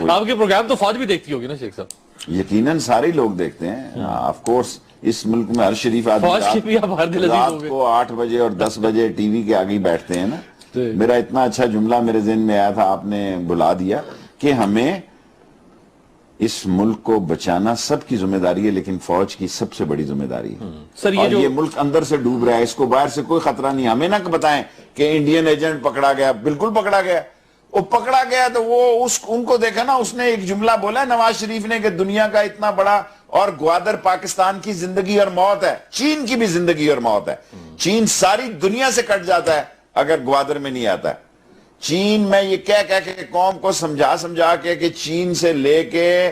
A: آپ کے پروگرام تو فوج بھی دیکھتی ہوگی نا شیخ صاحب؟
B: یقیناً سارے لوگ دیکھتے ہیں آف کورس. اس ملک میں ہر شریف آدمی رات کو 8 بجے اور 10 بجے ٹی وی کے آگے بیٹھتے ہیں نا. میرا اتنا اچھا جملہ میرے ذہن میں آیا تھا, آپ نے بلا دیا, کہ ہمیں اس ملک کو بچانا سب کی ذمہ داری ہے, لیکن فوج کی سب سے بڑی ذمہ داری ہے.
A: سر
B: اور یہ ملک اندر سے ڈوب رہا ہے, اس کو باہر سے کوئی خطرہ نہیں. ہمیں نہ بتائیں کہ انڈین ایجنٹ پکڑا گیا. بالکل پکڑا گیا. وہ پکڑا گیا تو وہ ان کو دیکھا نا, اس نے ایک جملہ بولا نواز شریف نے کہ دنیا کا اتنا بڑا اور گوادر پاکستان کی زندگی اور موت ہے, چین کی بھی زندگی اور موت ہے. چین ساری دنیا سے کٹ جاتا ہے اگر گوادر میں نہیں آتا ہے. چین میں یہ کہہ کے قوم کو سمجھا کے کہ چین سے لے کے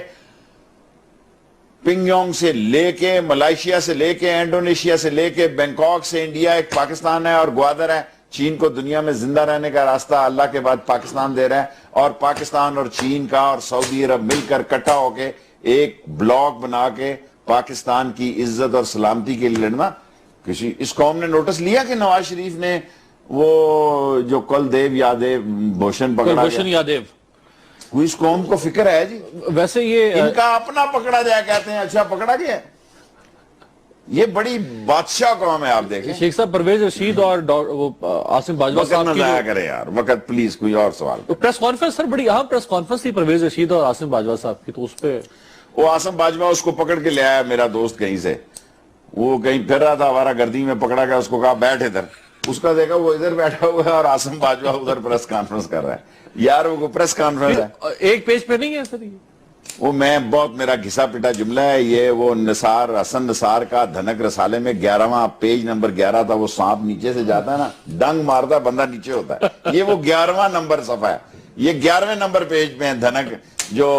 B: پنگیونگ سے لے کے ملائیشیا سے لے کے انڈونیشیا سے لے کے بینکاک سے انڈیا ایک پاکستان ہے اور گوادر ہے. چین کو دنیا میں زندہ رہنے کا راستہ اللہ کے بعد پاکستان دے رہا ہے, اور پاکستان اور چین کا اور سعودی عرب مل کر کٹھا ہو کے ایک بلاک بنا کے پاکستان کی عزت اور سلامتی کے لیے لڑنا. اس قوم نے نوٹس لیا کہ نواز شریف نے وہ جو کلدیو یادیو بھوشن پکڑا گیا, کوئی اس قوم کو فکر ہے جی؟
A: ویسے یہ
B: ان کا اپنا پکڑا جائے, کہتے ہیں اچھا پکڑا گیا. یہ بڑی بادشاہ قوم ہے. آپ دیکھیں
A: شیخ صاحب, پرویز رشید اور عاصم باجوہ
B: صاحب وقت نہ ضائع کرے یار, وقت پلیز. کوئی اور سوال.
A: پریس کانفرنس سر, بڑی اہم پریس کانفرنس تھی پرویز رشید اور عاصم باجوہ صاحب کی, تو اس پہ
B: وہ عاصم باجوہ اس کو پکڑ کے لے آیا میرا دوست کہیں سے, وہ کہیں پھر رہا تھا ہمارا گردی میں, پکڑا گیا, اس کو کہا بیٹھ ادھر. اس کا دیکھا وہ ادھر بیٹھا ہوا ہے اور عاصم باجوہ ادھر پریس کانفرنس کر رہا ہے. یار وہ پریس کانفرنس ہے,
A: ایک پیج پہ نہیں ہے سر یہ.
B: وہ میں بہت میرا گھسا پٹا جملہ ہے یہ. وہ حسن نثار کا دھنک رسالے میں 11واں پیج نمبر 11 تھا. وہ سانپ نیچے سے جاتا ہے نا, ڈنگ مارتا ہے, بندہ نیچے ہوتا ہے. یہ وہ 11واں نمبر صفحہ ہے, یہ 11ویں نمبر پیج پہ ہے. دھنک جو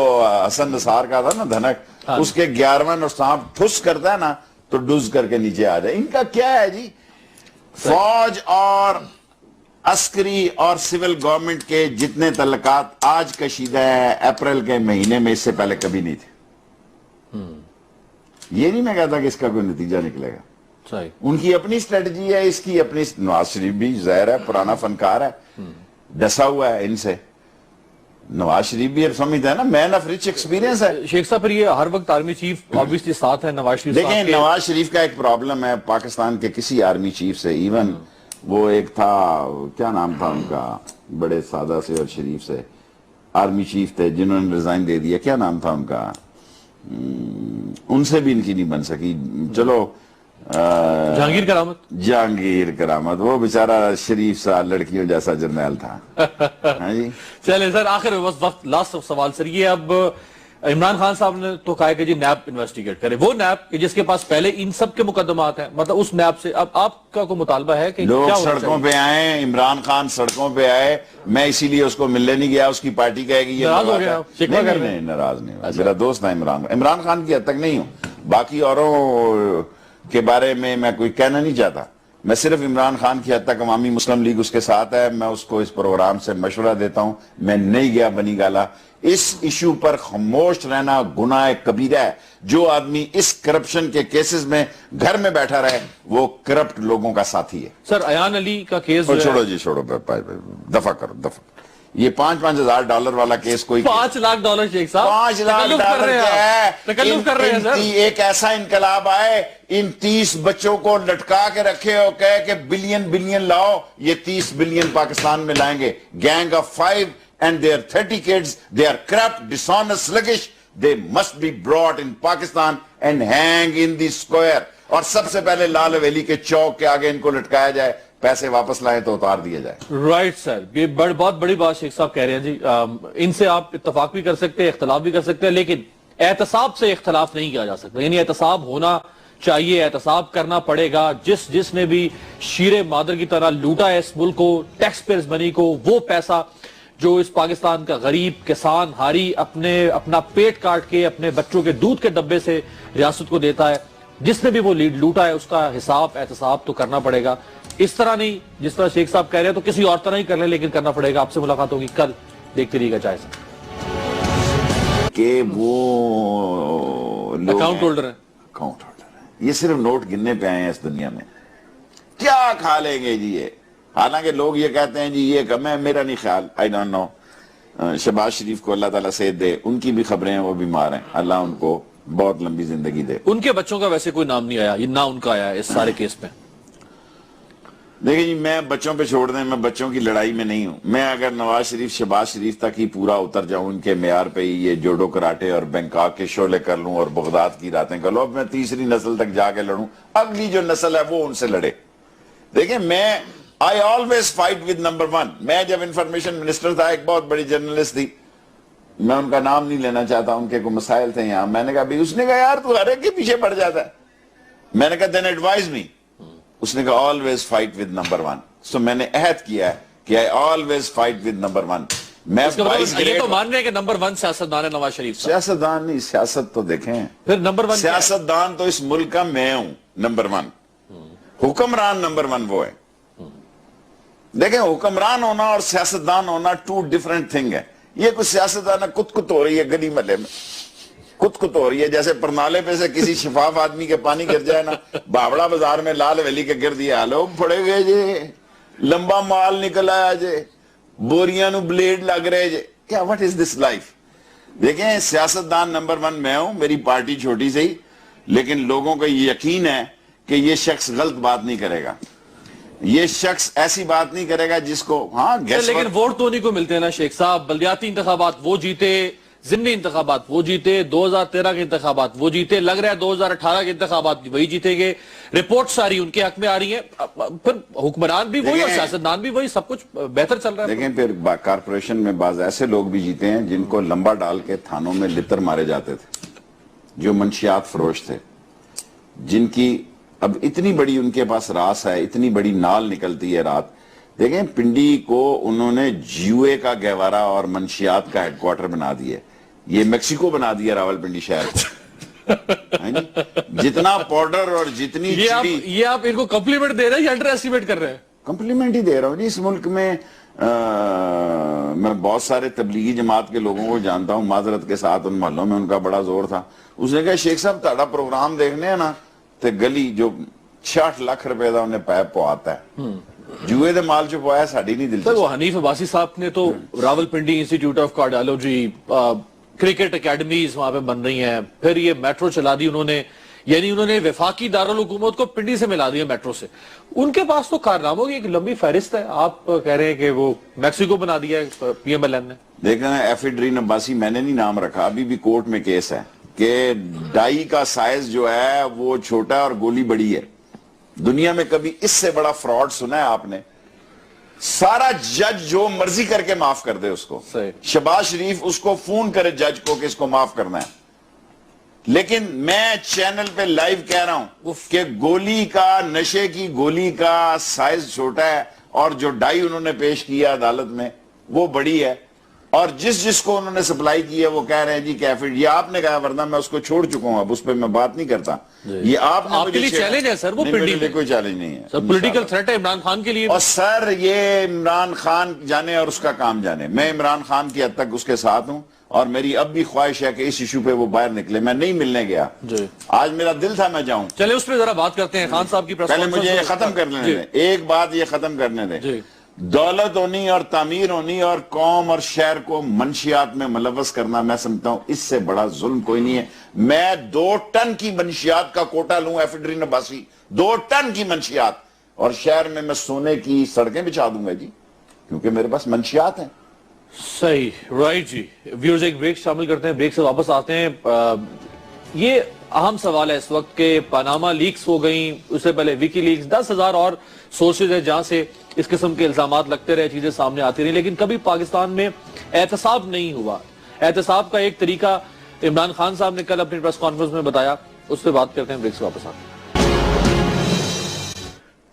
B: حسن نثار کا تھا نا دھنک, اس کے 11واں سانپ ٹھس کرتا ہے نا تو ڈز کر کے نیچے آ جائے. ان کا کیا ہے جی, فوج اور عسکری اور سول گورنمنٹ کے جتنے تعلقات آج کشیدہ ہے اپریل کے مہینے میں, اس سے پہلے کبھی نہیں تھے. یہ نہیں میں کہتا کہ اس کا کوئی نتیجہ نکلے گا. ان کی اپنی اسٹریٹجی ہے, اس کی اپنی. نواز شریف بھی ظاہر ہے پرانا فنکار ہے, ڈسا ہوا ہے ان سے. نواز شریف بھی سمجھتا ہے نا, مین آف ریچ ایکسپیرینس ہے.
A: شیخ صاحب پھر یہ ہر وقت آرمی چیف آبویسلی ساتھ ہے نواز شریف.
B: دیکھیں نواز شریف کا ایک پرابلم ہے پاکستان کے کسی آرمی چیف سے, ایون وہ ایک تھا, کیا نام تھا ان کا, بڑے سادہ سے اور شریف سے آرمی چیف تھے جنہوں نے ریزائن دے دیا, کیا نام تھا ان کا, ان سے بھی ان کی نہیں بن سکی. چلو جہانگیر کرامت, وہ بیچارہ شریف سا لڑکیوں جیسا جرنیل تھا. جی
A: چلے سر, آخر بس وقت, لاسٹ سوال سر یہ, اب عمران خان صاحب نے تو کہا کہ جی نیب انویسٹیگیٹ کرے, وہ نیب جس کے پاس پہلے ان سب کے مقدمات ہیں, مطلب اس نیب سے اب آپ کا کوئی مطالبہ ہے کہ
B: لوگ سڑکوں پہ آئیں, عمران خان سڑکوں پہ آئے, میں اسی لیے اس کو ملنے نہیں گیا, اس کی پارٹی کہے گی یہ
A: ناراض ہو گیا.
B: نہیں ناراض نہیں, میرا دوست ہے عمران خان کی حد تک نہیں ہوں, باقی اوروں کے بارے میں کوئی کہنا نہیں چاہتا. میں صرف عمران خان کی حد تک عوامی مسلم لیگ اس کے ساتھ ہے, میں اس کو اس پروگرام سے مشورہ دیتا ہوں. میں نہیں گیا بنی گالا. اس ایشو پر خاموش رہنا گناہ کبیرہ ہے. جو آدمی اس کرپشن کے کیسز میں گھر میں بیٹھا رہے وہ کرپٹ لوگوں کا ساتھی ہے.
A: سر ایان علی کا کیس
B: چھوڑو جی, چھوڑو, دفع کرو, دفع. یہ $5,000 والا کیس کوئی
A: $5 لاکھ شیخ صاحب,
B: $5 لاکھ کیا ہے. ایک ایسا انقلاب آئے, ان 30 بچوں کو لٹکا کے رکھے اور کہے کہ بلین لاؤ, یہ 30 بلین پاکستان میں لائیں گے. Gang of 5 and their 30 kids, they are corrupt, dishonest, sluggish. They must be brought in Pakistan and hang in the square. اور سب سے پہلے لال حویلی کے چوک کے آگے ان کو لٹکایا جائے, پیسے واپس لائیں تو اتار دیا جائے.
A: رائٹ سر, یہ بہت بڑی بات شیخ صاحب کہہ رہے ہیں جی. ان سے آپ اتفاق بھی کر سکتے ہیں, اختلاف بھی کر سکتے ہیں, لیکن احتساب سے اختلاف نہیں کیا جا سکتا. یعنی احتساب ہونا چاہیے, احتساب کرنا پڑے گا. جس نے بھی شیر مادر کی طرح لوٹا ہے اس ملک کو, ٹیکس پیئرز منی کو, وہ پیسہ جو اس پاکستان کا غریب کسان ہاری اپنا پیٹ کاٹ کے اپنے بچوں کے دودھ کے ڈبے سے ریاست کو دیتا ہے، جس نے بھی وہ لیڈ لوٹا ہے اس کا حساب احتساب تو کرنا پڑے گا. اس طرح نہیں جس طرح شیخ صاحب کہہ رہے ہیں تو کسی اور طرح ہی کر لیں، لیکن کرنا پڑے گا. آپ سے ملاقات ہوگی کل، دیکھتے رہیے گا جائزہ.
B: کہ وہ
A: اکاؤنٹ ہولڈر ہیں،
B: اکاؤنٹ ہولڈر ہیں، یہ صرف نوٹ گننے پہ آئے ہیں اس دنیا میں. کیا کھا لیں گے جی یہ؟ حالانکہ لوگ یہ کہتے ہیں جی یہ کم ہے، میرا نہیں خیال. I don't know. شہباز شریف کو اللہ تعالیٰ صحت دے، ان کی بھی خبریں ہیں وہ بیمار ہیں، اللہ ان کو بہت لمبی زندگی دے.
A: ان کے بچوں کا ویسے کوئی نام نہیں آیا، یہ نہ ان کا آیا اس سارے کیس میں.
B: دیکھیں جی میں بچوں پہ چھوڑ دیں، میں بچوں کی لڑائی میں نہیں ہوں. میں اگر نواز شریف شہباز شریف تک ہی پورا اتر جاؤں ان کے معیار پہ ہی، یہ جوڈو کراٹے اور بینکاک کے شعلے کر لوں اور بغداد کی راتیں کر لوں، اب میں تیسری نسل تک جا کے لڑوں، اگلی جو نسل ہے وہ ان سے لڑے. دیکھیں میں I always fight with number one. میں جب انفارمیشن منسٹر تھا، ایک بہت بڑی جرنلسٹ تھی، میں ان کا نام نہیں لینا چاہتا، ان کے کوئی مسائل تھے یہاں. میں نے کہا اس نے کہا یار تو ہر ایک کے پیچھے پڑ جاتا ہے. میں نے کہا then advise me. اس نے کہا always fight with number one. So میں نے عہد کیا ہے کہ I always fight with number one. میں
A: یہ تو مان رہے ہیں کہ نمبر 1 سیاستدان ہے نواز شریف.
B: سیاستدان نہیں، سیاست تو دیکھیں
A: پھر نمبر 1
B: سیاستدان تو اس ملک کا میں ہوں نمبر 1. حکمران نمبر 1 وہ ہے. دیکھیں حکمران ہونا اور سیاستدان ہونا 2 ڈیفرنٹ تھنگ ہے. یہ کچھ سیاستدان کت کت ہو رہی ہے گلی محلے میں، کت کت ہو رہی ہے، جیسے پرنالے پہ سے کسی شفاف آدمی کے پانی گر جائے نا، باوڑا بازار میں لال ویلی کے گرد یہ حال ہو پڑے گئے جے، لمبا مال نکل آیا جے، بوریاں نو بلیڈ لگ رہے جے. کیا what is this life؟ دیکھیں سیاستدان نمبر 1 میں ہوں، میری پارٹی چھوٹی سے ہی، لیکن لوگوں کو یقین ہے کہ یہ شخص غلط بات نہیں کرے گا، یہ شخص ایسی بات نہیں کرے گا جس کو
A: لیکن ووٹ تو نہیں کو ملتے ہیں نا شیخ صاحب. بلدیاتی انتخابات وہ جیتے، ضمنی انتخابات وہ جیتے، 2013 کے انتخابات وہ جیتے، لگ رہا ہے 2018 کے انتخابات وہی جیتے گے. رپورٹ ساری ان کے حق میں آ رہی ہیں، پھر حکمران بھی وہی اور سیاستدان بھی وہی، سب کچھ بہتر چل رہا ہے.
B: دیکھیں پھر کارپوریشن میں بعض ایسے لوگ بھی جیتے ہیں جن کو لمبا ڈال کے تھانوں میں لتر مارے جاتے تھے، جو منشیات فروش تھے، جن کی اب اتنی بڑی ان کے پاس راس ہے، اتنی بڑی نال نکلتی ہے رات. دیکھیں پنڈی کو انہوں نے جیوے کا گہوارہ اور منشیات کا ہیڈ کوارٹر بنا دیا، یہ میکسیکو بنا دیا راول پنڈی شہر کو. جتنا پاؤڈر اور جتنی
A: یہ آپ ان کو کمپلیمنٹ دے رہے ہیں یا انڈر ایسٹیمیٹ کر رہے ہیں؟
B: کمپلیمنٹ ہی دے رہا ہوں جی. اس ملک میں میں بہت سارے تبلیغی جماعت کے لوگوں کو جانتا ہوں، معذرت کے ساتھ ان محلوں میں ان کا بڑا زور تھا. اس نے کہا شیخ صاحب تہاڈا پروگرام دیکھنے ہیں نا تے گلی جو 66 لاکھ روپے دا انہیں پیپ پواتا ہے، جوئے دے مال چ پوایا ساڑی نہیں دلچسپ.
A: وہ حنیف عباسی صاحب نے تو Rawal Pindi institute of cardiology, cricket academies وہاں پہ بن رہی ہیں، پھر یہ میٹرو چلا دی انہوں نے، یعنی انہوں نے وفاقی دارالحکومت کو پنڈی سے ملا دیا میٹرو سے. ان کے پاس تو کارناموں کی ایک لمبی فہرست ہے. آپ کہہ رہے ہیں کہ وہ میکسیکو بنا دیا پی ایم ایل این نے.
B: دیکھنا ایفیڈرین عباسی میں نے نہیں نام رکھا، ابھی بھی کورٹ میں کیس ہے کہ ڈائی کا سائز جو ہے وہ چھوٹا ہے اور گولی بڑی ہے. دنیا میں کبھی اس سے بڑا فراڈ سنا ہے آپ نے؟ سارا جج جو مرضی کر کے معاف کر دے اس کو. شہباز شریف اس کو فون کرے جج کو کہ اس کو معاف کرنا ہے، لیکن میں چینل پہ لائیو کہہ رہا ہوں کہ گولی کا، نشے کی گولی کا سائز چھوٹا ہے اور جو ڈائی انہوں نے پیش کیا عدالت میں وہ بڑی ہے، اور جس کو انہوں نے سپلائی کی ہے وہ کہہ رہے ہیں جی کیفر. یہ آپ نے کہا، ورنہ میں اس کو چھوڑ چکا ہوں، اب اس پہ میں بات نہیں کرتا. یہ آپ
A: کے لیے چیلنج ہے سر، وہ پنڈی میں
B: کوئی چیلنج نہیں ہے،
A: سر پولیٹیکل تھریٹ ہے عمران خان کے لیے.
B: اور سر یہ عمران خان جانے اور اس کا کام جانے، میں عمران خان کی حد تک اس کے ساتھ ہوں، اور میری اب بھی خواہش ہے کہ اس ایشو پہ وہ باہر نکلے. میں نہیں ملنے گیا، آج میرا دل تھا میں جاؤں.
A: چلے اس پہ ذرا بات کرتے ہیں. خان صاحب کی
B: پہلے مجھے یہ ختم کرنے دیں، ایک بات یہ ختم کرنے دیں. دولت ہونی اور تعمیر ہونی اور قوم اور شہر کو منشیات میں ملوث کرنا، میں سمجھتا ہوں اس سے بڑا ظلم کوئی نہیں ہے. میں 2 ٹن کی منشیات کا کوٹا لوں ایفیڈرین عباسی، 2 ٹن کی منشیات، اور شہر میں سونے کی سڑکیں بچھا دوں گا جی، کیونکہ میرے پاس منشیات ہیں.
A: صحیح، رائٹ جی. ویورز ایک بریک شامل کرتے ہیں، بریک سے واپس آتے ہیں. یہ اہم سوال ہے اس وقت کہ پاناما لیکس ہو گئیں، اس سے پہلے ویکی لیکس، 10,000 اور سورسز ہیں جہاں سے اس قسم کے الزامات لگتے رہے، چیزیں سامنے آتی رہی، لیکن کبھی پاکستان میں احتساب نہیں ہوا. احتساب کا ایک طریقہ عمران خان صاحب نے کل اپنی پریس کانفرنس میں بتایا، اس پہ بات کرتے ہیں، بریک سے واپس آتے ہیں.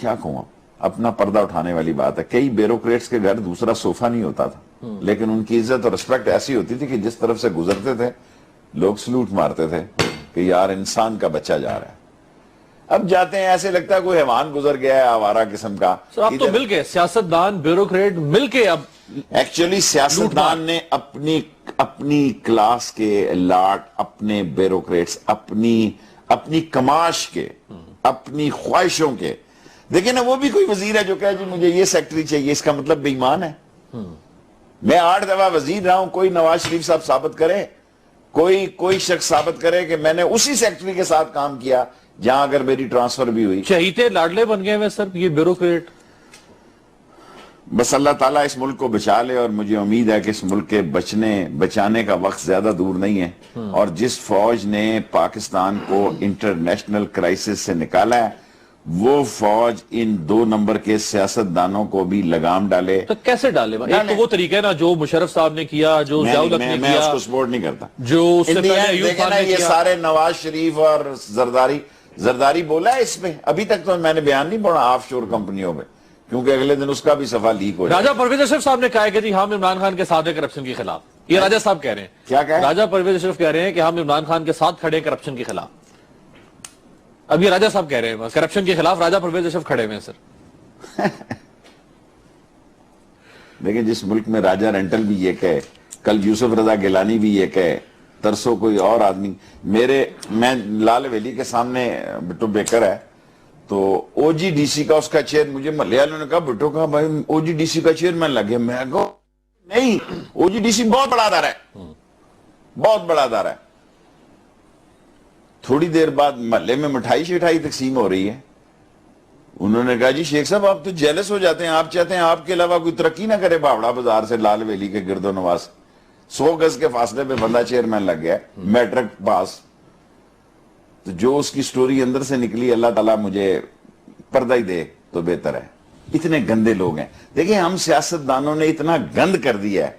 B: کیا کہوں اپنا پردہ اٹھانے والی بات ہے. کئی بیوروکریٹس کے گھر دوسرا صوفہ نہیں ہوتا تھا, لیکن ان کی عزت اور رسپیکٹ ایسی ہوتی تھی کہ جس طرف سے گزرتے تھے لوگ سلوٹ مارتے تھے کہ یار انسان کا بچہ جا رہا ہے. اب جاتے ہیں ایسے لگتا ہے کوئی حیوان گزر گیا ہے آوارہ قسم کا.
A: اب تو مل کے سیاستدان بیوروکریٹ مل کے اب
B: ایکچولی سیاستدان نے اپنی کلاس کے لاٹ, اپنے بیوروکریٹس, اپنی کماش کے, اپنی خواہشوں کے. دیکھیں نا, وہ بھی کوئی وزیر ہے جو کہے جی مجھے یہ سیکٹری چاہیے, اس کا مطلب بے ایمان ہے. میں 8 دفعہ وزیر رہا ہوں, کوئی نواز شریف صاحب ثابت کرے, کوئی شخص ثابت کرے کہ میں نے اسی سیکٹری کے ساتھ کام کیا جہاں اگر میری ٹرانسفر بھی ہوئی.
A: چہیتے لاڈلے بن گئے ہیں سر یہ بیوروکریٹ.
B: بس اللہ تعالیٰ اس ملک کو بچا لے, اور مجھے امید ہے کہ اس ملک کے بچانے کا وقت زیادہ دور نہیں ہے. اور جس فوج نے پاکستان کو انٹرنیشنل کرائسس سے نکالا ہے وہ فوج ان 2 نمبر کے سیاستدانوں کو بھی لگام ڈالے.
A: تو کیسے ڈالے؟ ایک تو وہ طریقہ ہے نا جو مشرف صاحب نے کیا, جو ضیاء الحق نے
B: میں
A: کیا,
B: اس کو سپورٹ نہیں کرتا.
A: جو اس سے پہلے ایوب خان نے
B: یہ
A: کیا.
B: سارے نواز شریف اور زرداری بولا ہے اس پہ. ابھی تک تو میں نے بیان نہیں پڑھا آف شور کمپنیوں پہ, کیونکہ اگلے دن اس کا بھی صفحہ لیک ہو جائے.
A: راجہ پرویز اشرف صاحب نے کہا ہے کہ جی ہم عمران خان کے ساتھ ہیں کرپشن کے خلاف. یہ راجہ صاحب کہہ رہے ہیں.
B: کیا کہا ہے؟
A: راجہ پرویز اشرف کہہ رہے ہیں کہ ہم عمران خان کے ساتھ کھڑے ہیں کرپشن کے خلاف. اب یہ راجہ صاحب کہہ رہے ہیں کرپشن کے خلاف راجہ پرویز اشرف کھڑے ہوئے ہیں سر.
B: دیکھیں جس ملک میں راجہ رینٹل بھی یہ کہے, کل یوسف رضا گیلانی بھی یہ کہے, ترسو کوئی اور آدمی. میں لال ویلی کے سامنے بٹو بیکر ہے تو او جی ڈی سی کا اس کا چیئر, مجھے محلے والوں نے کہا بٹو کہا بھائی او جی ڈی سی کا چیئرمین لگے. میں کہا نہیں, او جی ڈی سی بہت بڑا ادارہ ہے, بہت بڑا ادارہ ہے. تھوڑی دیر بعد محلے میں مٹھائی شٹھائی تقسیم ہو رہی ہے. انہوں نے کہا جی شیخ صاحب آپ تو جیلس ہو جاتے ہیں, آپ چاہتے ہیں آپ کے علاوہ کوئی ترقی نہ کرے باوڑا بازار سے لال ویلی کے گرد و نواز. 100 گز کے فاصلے پہ بندہ چیئرمین لگ گیا, میٹرک پاس. تو جو اس کی سٹوری اندر سے نکلی اللہ تعالیٰ مجھے پردہ ہی دے تو بہتر ہے. اتنے گندے لوگ ہیں. دیکھیں ہم سیاستدانوں نے اتنا گند کر دیا ہے,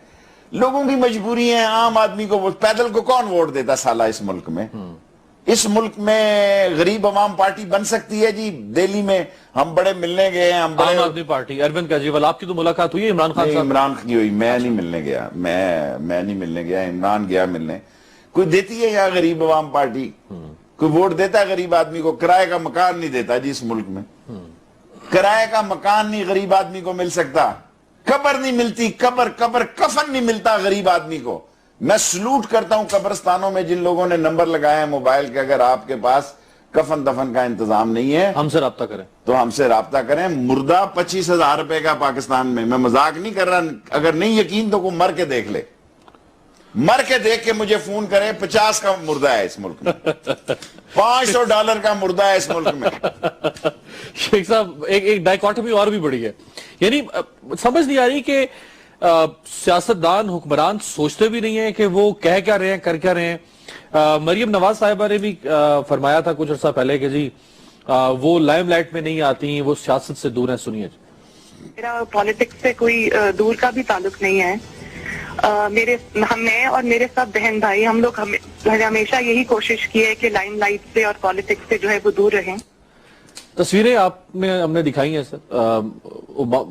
B: لوگوں کی مجبوری ہے. عام آدمی کو پیدل کو کون ووٹ دیتا سالہ اس ملک میں؟ اس ملک میں غریب عوام پارٹی بن سکتی ہے جی. دہلی میں ہم بڑے ملنے گئے ہیں, ہم بڑے
A: عام آدمی پارٹی اروند کیجریوال, آپ کی تو ملاقات ہوئی ہے عمران خان صاحب؟
B: عمران کی ہوئی, میں نہیں ملنے گیا, میں نہیں ملنے گیا. عمران گیا ملنے. کوئی دیتی ہے یا غریب عوام پارٹی کوئی ووٹ دیتا ہے غریب آدمی کو؟ کرائے کا مکان نہیں دیتا جی اس ملک میں. کرائے کا مکان نہیں غریب آدمی کو مل سکتا. قبر نہیں ملتی, قبر کفن نہیں ملتا غریب آدمی کو. میں سلوٹ کرتا ہوں قبرستانوں میں جن لوگوں نے نمبر لگائے ہیں موبائل کے. اگر آپ کے پاس کفن دفن کا انتظام نہیں ہے
A: ہم سے رابطہ کریں,
B: تو ہم سے رابطہ کریں. مردہ 25,000 روپے کا پاکستان میں مذاق نہیں کر رہا. اگر نہیں یقین تو کوئی مر کے دیکھ لے, مر کے دیکھ کے مجھے فون کرے. 50 کا مردہ ہے اس ملک میں, $500 کا مردہ ہے اس ملک میں.
A: شیخ صاحب ایک ڈائیکاٹمی اور بھی بڑی ہے. یعنی سمجھ نہیں آ رہی کہ سیاستدان حکمران سوچتے بھی نہیں ہیں کہ وہ کہہ کیا رہے ہیں, کر کیا رہے ہیں. مریم نواز صاحبہ نے بھی فرمایا تھا کچھ عرصہ پہلے کہ جی وہ لائم لائٹ میں نہیں آتی, وہ سیاست سے دور ہیں. سنیے
C: میرا پالیٹکس سے کوئی دور کا بھی تعلق نہیں ہے. میں اور میرے سب بہن بھائی ہم لوگ ہمیشہ یہی کوشش کی ہے کہ لائم لائٹ سے اور پالیٹکس سے جو ہے وہ دور رہیں.
A: تصویریں ہم نے دکھائی ہیں سر,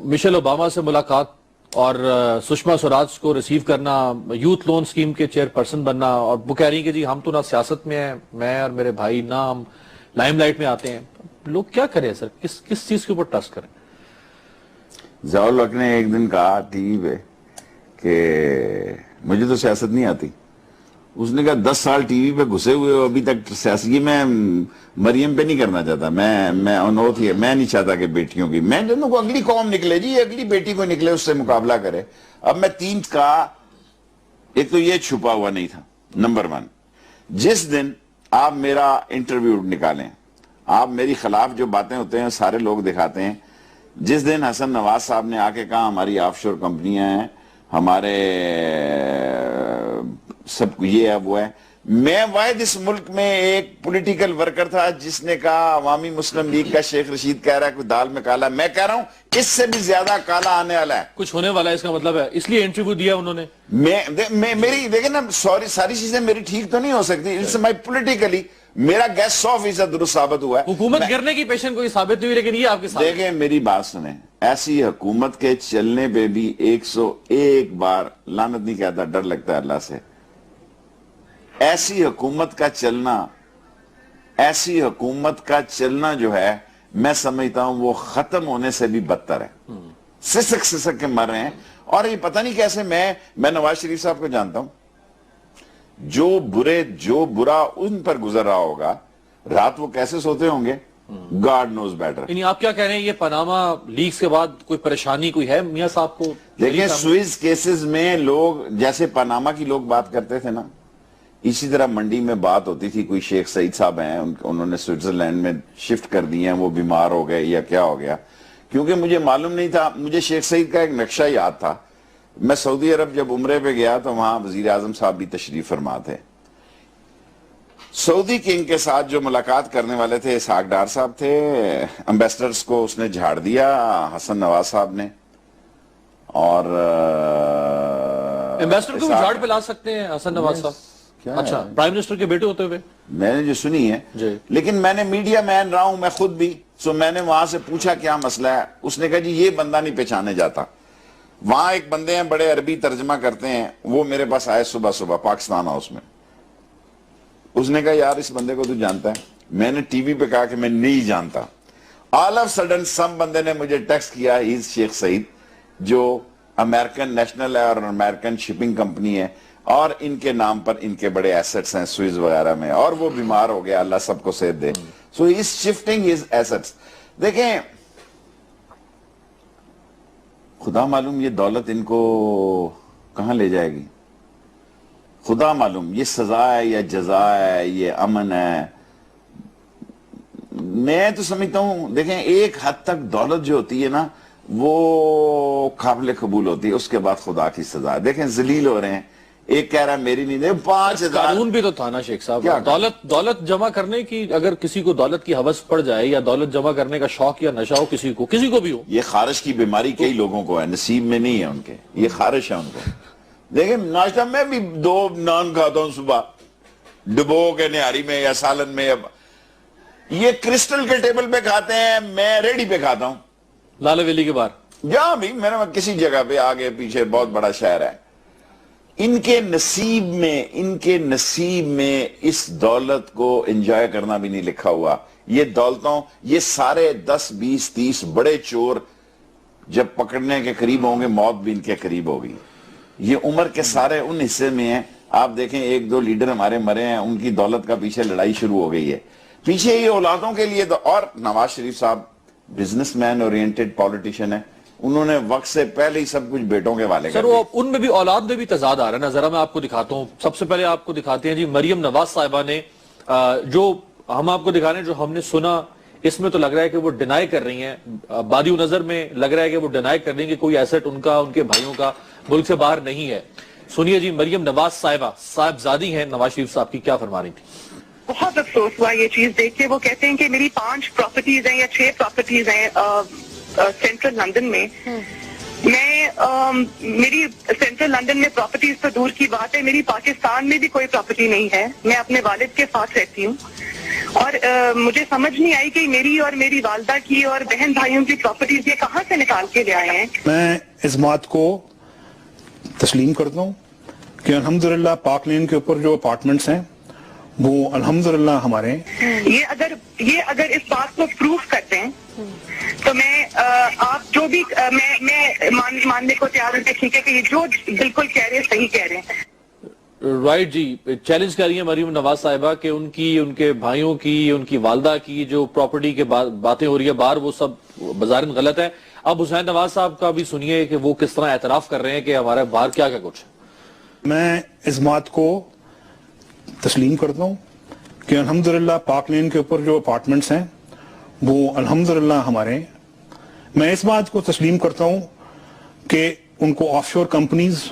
A: مشیل اوباما سے ملاقات اور سشما سوراج کو ریسیو کرنا, یوتھ لون سکیم کے چیئر پرسن بننا, اور وہ کہہ رہی ہیں کہ جی ہم تو نہ سیاست میں ہیں, میں اور میرے بھائی نہ ہم لائم لائٹ میں آتے ہیں. لوگ کیا کریں سر, کس چیز کے اوپر ٹرسٹ کریں؟
B: ضیاء الحق نے ایک دن کہا ٹی وی پہ کہ مجھے تو سیاست نہیں آتی. اس نے کہا 10 سال ٹی وی پہ گھسے ہوئے ہو, ابھی تک سیاسی. میں مریم پہ نہیں کرنا چاہتا, میں انوتھ ہی ہے, میں نہیں چاہتا کہ بیٹیوں کی, میں جنہوں کو اگلی قوم نکلے جی, اگلی بیٹی کو نکلے, اس سے مقابلہ کرے. اب میں 3 کا ایک تو یہ چھپا ہوا نہیں تھا. نمبر 1, جس دن آپ میرا انٹرویو نکالیں, آپ میری خلاف جو باتیں ہوتے ہیں سارے لوگ دکھاتے ہیں. جس دن حسن نواز صاحب نے آ کے کہا ہماری آف شور کمپنیاں ہیں, ہمارے سب یہ ہے وہ ہے, میں واحد اس ملک میں ایک پولیٹیکل ورکر تھا جس نے کہا عوامی مسلم لیگ کا شیخ رشید کہہ رہا ہے کوئی دال میں کالا، میں کہہ رہا ہوں اس سے بھی زیادہ کالا آنے والا ہے،
A: کچھ ہونے والا ہے، اس کا مطلب ہے اس لیے انٹرویو دیا انہوں نے.
B: میری دیکھیں نا، ساری چیزیں میری ٹھیک تو نہیں ہو سکتی، اٹس مائی پولیٹیکلی میرا گیس 100% درست ثابت ہوا ہے.
A: حکومت گرنے کی پیشن کوئی ثابت نہیں ہوئی، لیکن یہ آپ کے ساتھ.
B: دیکھیں میری بات سنیں، ایسی حکومت کے چلنے پہ بھی 101 بار لعنت نہیں کہتا، ڈر لگتا ہے اللہ سے. ایسی حکومت کا چلنا جو ہے میں سمجھتا ہوں وہ ختم ہونے سے بھی بدتر ہے. سسک کے مر رہے ہیں. اور یہ پتہ نہیں کیسے میں نواز شریف صاحب کو جانتا ہوں، جو برا ان پر گزر رہا ہوگا، رات وہ کیسے سوتے ہوں گے، گاڈ نوز بیٹر.
A: یعنی آپ کیا کہہ رہے ہیں، یہ پاناما لیکس کے بعد کوئی پریشانی کوئی ہے میاں صاحب کو؟
B: دیکھیں سوئز کیسز میں لوگ جیسے پاناما کی لوگ بات کرتے تھے نا، اسی طرح منڈی میں بات ہوتی تھی. کوئی شیخ سعید صاحب ہیں، انہوں نے سوئٹزرلینڈ میں شفٹ کر دی ہیں، وہ بیمار ہو گئے یا کیا ہو گیا، کیونکہ مجھے معلوم نہیں تھا. مجھے شیخ سعید کا ایک نقشہ یاد تھا. میں سعودی عرب جب عمرے پہ گیا تو وہاں وزیر اعظم صاحب بھی تشریف فرما تھے. سعودی کنگ کے ساتھ جو ملاقات کرنے والے تھے اسحاق ڈار صاحب تھے. امبیسڈرز کو اس نے جھاڑ دیا حسن نواز صاحب نے. اور
A: امبیسڈر کو جھاڑ پہ لا سکتے ہیں حسن نواز صاحب؟ اچھا، پرائم منسٹر کے بیٹے ہوتے ہوئے
B: میں نے جو سنی ہے
A: جی.
B: لیکن میں نے میڈیا مین رہا ہوں میں خود بھی، سو میں نے وہاں سے پوچھا کیا مسئلہ ہے. اس نے کہا جی یہ بندہ نہیں پہچانے جاتا. وہاں ایک بندے ہیں بڑے عربی ترجمہ کرتے ہیں، وہ میرے پاس آئے صبح پاکستان ہاؤس میں. اس نے کہا یار اس بندے کو تو جانتا ہے؟ میں نے ٹی وی پہ کہا کہ میں نہیں جانتا. آل آف سڈن سم بندے نے مجھے ٹیکسٹ کیا ہیز شیخ سعید، جو امریکن نیشنل ہے اور امریکن شپنگ کمپنی ہے، اور ان کے نام پر ان کے بڑے ایسٹس ہیں سوئز وغیرہ میں، اور وہ بیمار ہو گیا، اللہ سب کو صحت دے. سو ہی از شفٹنگ ہز ایسٹس. دیکھیں خدا معلوم یہ دولت ان کو کہاں لے جائے گی، خدا معلوم یہ سزا ہے یا جزا ہے، یہ امن ہے. میں تو سمجھتا ہوں دیکھیں ایک حد تک دولت جو ہوتی ہے نا وہ قابل قبول ہوتی ہے، اس کے بعد خدا کی سزا ہے. دیکھیں ذلیل ہو رہے ہیں، ایک کہہ رہا ہے میری نہیں دے 5,000.
A: قانون بھی تو تھا نا شیخ صاحب، دولت جمع کرنے کی، اگر کسی کو دولت کی حوث پڑ جائے یا دولت جمع کرنے کا شوق یا نشہ ہو کسی کو بھی ہو.
B: یہ خارش کی بیماری کئی لوگوں کو ہے، نصیب میں نہیں ہے ان کے، یہ خارش ہے ان کو. دیکھیں ناشتہ میں بھی 2 نان کھاتا ہوں صبح ڈبو کے نہاری میں یا سالن میں. یہ کرسٹل کے ٹیبل پہ کھاتے ہیں، میں ریڈی پہ کھاتا ہوں
A: لالے ویلی کے باہر
B: جہاں بھی میرا کسی جگہ پہ آگے پیچھے بہت بڑا شہر ہے. ان کے نصیب میں اس دولت کو انجوائے کرنا بھی نہیں لکھا ہوا. یہ دولتوں، یہ سارے 10 20 30 بڑے چور جب پکڑنے کے قریب ہوں گے موت بھی ان کے قریب ہوگی. یہ عمر کے سارے ان حصے میں ہیں. آپ دیکھیں 1-2 لیڈر ہمارے مرے ہیں، ان کی دولت کا پیچھے لڑائی شروع ہو گئی ہے. پیچھے یہ اولادوں کے لیے. اور نواز شریف صاحب بزنس مین اورینٹڈ پولیٹیشین ہے، انہوں نے وقت سے پہلے ہی سب کچھ بیٹوں کے والے کر دیا.
A: ان میں بھی اولاد میں بھی تضاد آ رہا ہے نا. ذرا میں آپ کو دکھاتا ہوں. سب سے پہلے آپ کو دکھاتے ہیں جی مریم نواز صاحبہ نے، جو ہم آپ کو دکھا رہے ہیں، جو ہم نے سنا اس میں تو لگ رہا ہے کہ وہ ڈینائی کر رہی ہیں. بادی نظر میں لگ رہا ہے کہ وہ ڈینائی کر رہی ہیں کہ کوئی ایسٹ ان کا، ان کے بھائیوں کا ملک سے باہر نہیں ہے. سنیے جی مریم نواز صاحبہ، صاحبزادی ہیں نواز شریف صاحب کی، کیا فرما رہی تھی.
C: بہت افسوس ہوا یہ چیز دیکھ کے. وہ کہتے ہیں کہ میری 5 پراپرٹیز ہیں یا 6 پراپرٹیز ہیں سینٹرل لندن میں. میری سینٹرل لندن میں پراپرٹیز تو دور کی بات ہے، میری پاکستان میں بھی کوئی پراپرٹی نہیں ہے. میں اپنے والد کے ساتھ رہتی ہوں اور مجھے سمجھ نہیں آئی کہ میری اور میری والدہ کی اور بہن بھائیوں کی پراپرٹیز یہ کہاں سے نکال کے لے آئے ہیں.
D: میں اس بات کو تسلیم کرتا ہوں کہ الحمدللہ پاک لین کے اوپر جو اپارٹمنٹس ہیں وہ الحمدللہ ہمارے ہیں.
C: یہ اگر اس بات کو پروف کرتے ہیں تو میں آپ جو بھی میں ماننے کو تیار ہوں کہ ٹھیک ہے کہ یہ جو بالکل کہہ رہے ہیں صحیح کہہ رہے ہیں.
A: رائٹ جی. چیلنج کر رہی ہیں مریم نواز صاحبہ کہ ان کی، ان کے بھائیوں کی، ان کی والدہ کی جو پراپرٹی کے باتیں ہو رہی ہے باہر، وہ سب بظاہر غلط ہے. اب حسین نواز صاحب کا بھی سنیے کہ وہ کس طرح اعتراف کر رہے ہیں کہ ہمارے باہر کیا کیا کچھ. میں
D: اس بات کو تسلیم کرتا ہوں کہ الحمدللہ پاک لین کے اوپر جو اپارٹمنٹس ہیں وہ الحمدللہ ہمارے ہیں. میں اس بات کو تسلیم کرتا ہوں کہ ان کو آف شور کمپنیز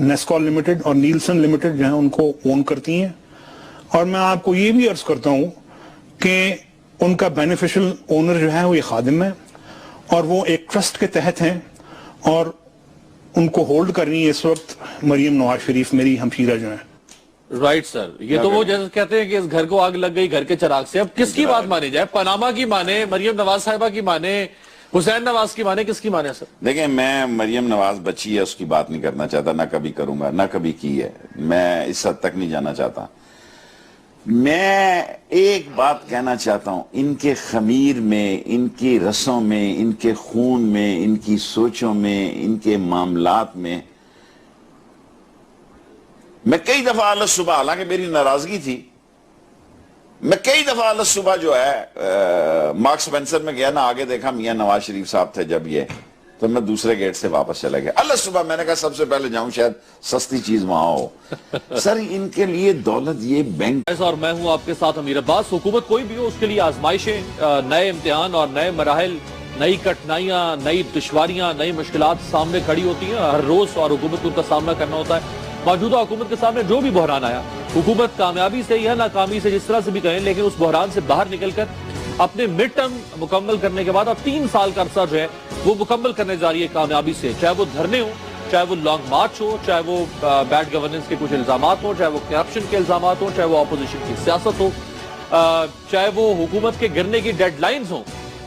D: نیسکول لمیٹڈ اور نیلسن لمیٹڈ جو ہیں ان کو اون کرتی ہیں. اور میں آپ کو یہ بھی عرض کرتا ہوں کہ ان کا بینیفیشل اونر جو ہے وہ یہ خادم ہے اور وہ ایک ٹرسٹ کے تحت ہیں اور ان کو ہولڈ کرنی ہے اس وقت مریم نواز شریف میری ہمشیرہ جو ہیں.
A: رائٹ سر, یہ تو وہ جیسے کہتے ہیں کہ اس گھر کو آگ لگ گئی گھر کے چراغ سے. اب کس کی بات مانی جائے؟ پاناما کی مانے, مریم نواز صاحبہ کی مانے, حسین نواز کی مانے, کس کی مانے سر؟
B: دیکھیں, میں مریم نواز بچی ہے اس کی بات نہیں کرنا چاہتا, نہ کبھی کروں گا, نہ کبھی کی ہے, میں اس حد تک نہیں جانا چاہتا. میں ایک بات کہنا چاہتا ہوں, ان کے خمیر میں, ان کی رسوں میں, ان کے خون میں, ان کی سوچوں میں, ان کے معاملات میں میں کئی دفعہ آلس صبح, حالانکہ میری ناراضگی تھی, میں کئی دفعہ آلس صبح جو ہے مارک سپینسر میں گیا نا, آگے دیکھا میاں نواز شریف صاحب تھے جب یہ, تو میں دوسرے گیٹ سے واپس چلا گیا. اللہ صبح میں نے کہا سب سے پہلے جاؤں, شاید سستی چیز وہاں ہو. سر ان کے لیے دولت یہ بینک.
A: اور میں ہوں آپ کے ساتھ امیر عباس. حکومت کوئی بھی ہو, اس کے لیے آزمائشیں, نئے امتحان اور نئے مراحل, نئی کٹھنائیاں, نئی دشواریاں, نئی مشکلات سامنے کھڑی ہوتی ہیں ہر روز, اور حکومت کو ان کا سامنا کرنا ہوتا ہے. موجودہ حکومت کے سامنے جو بھی بحران آیا, حکومت کامیابی سے یا ناکامی سے, جس طرح سے بھی کہیں, لیکن اس بحران سے باہر نکل کر اپنے مڈ ٹرم مکمل کرنے کے بعد اب 3 سال کا عرصہ جو ہے وہ مکمل کرنے جا رہی ہے کامیابی سے. چاہے وہ دھرنے ہوں, چاہے وہ لانگ مارچ ہو, چاہے وہ بیڈ گورننس کے کچھ الزامات ہوں, چاہے وہ کرپشن کے الزامات ہوں, چاہے وہ اپوزیشن کی سیاست ہو, چاہے وہ حکومت کے گرنے کی ڈیڈ لائنز ہوں,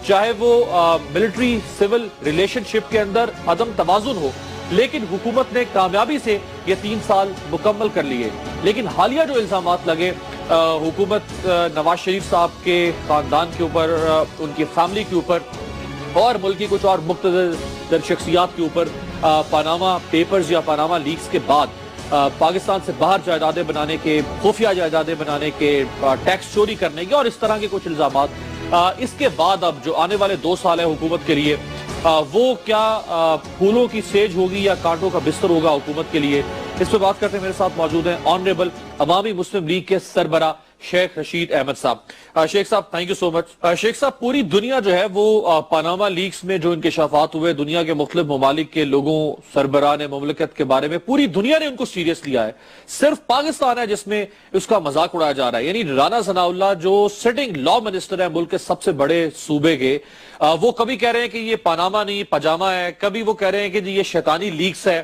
A: چاہے وہ ملٹری سول ریلیشن شپ کے اندر عدم توازن ہو, لیکن حکومت نے کامیابی سے یہ 3 سال مکمل کر لیے. لیکن حالیہ جو الزامات لگے حکومت نواز شریف صاحب کے خاندان کے اوپر, ان کی فیملی کے اوپر اور ملک کی کچھ اور مقتدر شخصیات کے اوپر, پاناما پیپرز یا پاناما لیکس کے بعد پاکستان سے باہر جائیدادیں بنانے کے, خفیہ جائیدادیں بنانے کے, ٹیکس چوری کرنے کے اور اس طرح کے کچھ الزامات, اس کے بعد اب جو آنے والے 2 سال ہیں حکومت کے لیے, وہ کیا پھولوں کی سیج ہوگی یا کانٹوں کا بستر ہوگا حکومت کے لیے؟ اس پہ بات کرتے ہیں. میرے ساتھ موجود ہیں آنریبل عوامی مسلم لیگ کے سربراہ شیخ رشید احمد صاحب. شیخ صاحب تھینک یو سو مچ. شیخ صاحب, پوری دنیا جو ہے وہ پاناما لیکس میں جو انکشافات ہوئے, دنیا کے مختلف ممالک کے لوگوں, سربراہان مملکت کے بارے میں پوری دنیا نے ان کو سیریس لیا ہے. صرف پاکستان ہے جس میں اس کا مذاق اڑایا جا رہا ہے. یعنی رانا ثناء اللہ جو سٹنگ لا منسٹر ہے ملک کے سب سے بڑے صوبے کے, وہ کبھی کہہ رہے ہیں کہ یہ پاناما نہیں پاجامہ ہے, کبھی وہ کہہ رہے ہیں کہ یہ شیطانی لیکس ہے.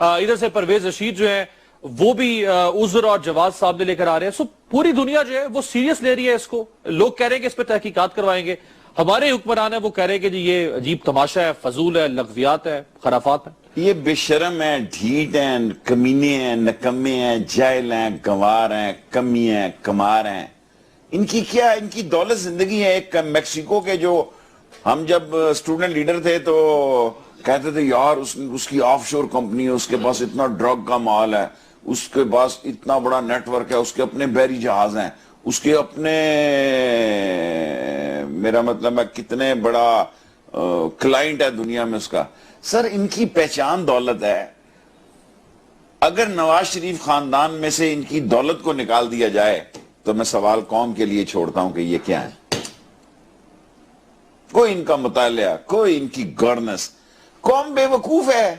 A: ادھر سے پرویز رشید جو ہے وہ بھی عذر اور جواز صاحب نے لے کر آ رہے ہیں. سو پوری دنیا جو ہے وہ سیریس لے رہی ہے اس کو. لوگ کہہ رہے ہیں کہ اس پہ تحقیقات کروائیں گے. ہمارے حکمران ہیں وہ کہہ رہے ہیں کہ جی یہ عجیب تماشا ہے, فضول ہے, لغویات ہے, خرافات ہیں.
B: یہ بے شرم ہیں, ڈھیٹ ہیں, کمینے ہیں, نکمے ہیں, جاہل ہیں, گنوار ہیں, کمی ہیں, کمار ہیں. ان کی کیا, ان کی دولت زندگی ہے. ایک میکسیکو کے جو ہم جب اسٹوڈنٹ لیڈر تھے تو کہتے تھے یار اس کی آف شور کمپنی ہے, اس کے پاس اتنا ڈرگ کا مال ہے, اس کے پاس اتنا بڑا نیٹ ورک ہے, اس کے اپنے بحری جہاز ہیں, اس کے اپنے, میرا مطلب ہے کتنے بڑا کلائنٹ ہے دنیا میں اس کا. سر ان کی پہچان دولت ہے. اگر نواز شریف خاندان میں سے ان کی دولت کو نکال دیا جائے تو میں سوال قوم کے لیے چھوڑتا ہوں کہ یہ کیا ہے. کوئی ان کا مطالعہ, کوئی ان کی گورننس, قوم بے وقوف ہے.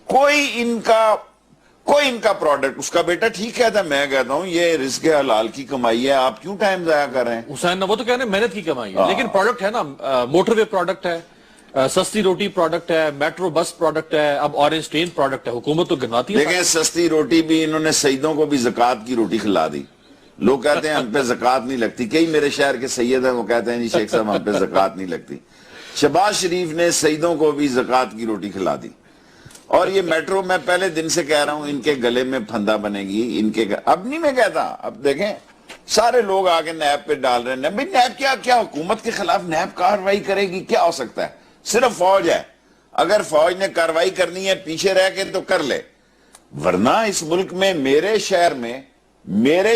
B: کوئی ان کا پروڈکٹ, اس کا بیٹا ٹھیک کہتا ہے, میں کہتا ہوں یہ رزق حلال کی کمائی ہے, آپ کیوں ٹائم ضائع کر رہے ہیں؟
A: حسین وہ تو کہہ رہے ہیں محنت کی کمائی ہے, لیکن پروڈکٹ ہے نا, موٹر وے پروڈکٹ ہے, سستی روٹی پروڈکٹ ہے, میٹرو بس پروڈکٹ ہے, اب اورنج ٹرین پروڈکٹ ہے. حکومت تو گنواتی ہے.
B: دیکھیں سستی روٹی بھی انہوں نے سیدوں کو بھی زکوٰۃ کی روٹی کھلا دی. لوگ کہتے ہیں ہم پہ زکوٰۃ نہیں لگتی. کئی میرے شہر کے سید ہیں وہ کہتے ہیں جی شیخ صاحب ہم پہ زکوٰۃ نہیں لگتی. شہباز شریف نے سیدوں کو بھی زکوٰۃ کی روٹی کھلا دی. اور یہ میٹرو, میں پہلے دن سے کہہ رہا ہوں ان کے گلے میں پھندا بنے گی. ان کے اب نہیں میں کہتا, اب دیکھیں سارے لوگ آگے نیب پہ ڈال رہے ہیں. نیب کیا حکومت کے خلاف نیب کارروائی کرے گی؟ کیا ہو سکتا ہے؟ صرف فوج ہے. اگر فوج نے کارروائی کرنی ہے پیچھے رہ کے تو کر لے, ورنہ اس ملک میں, میرے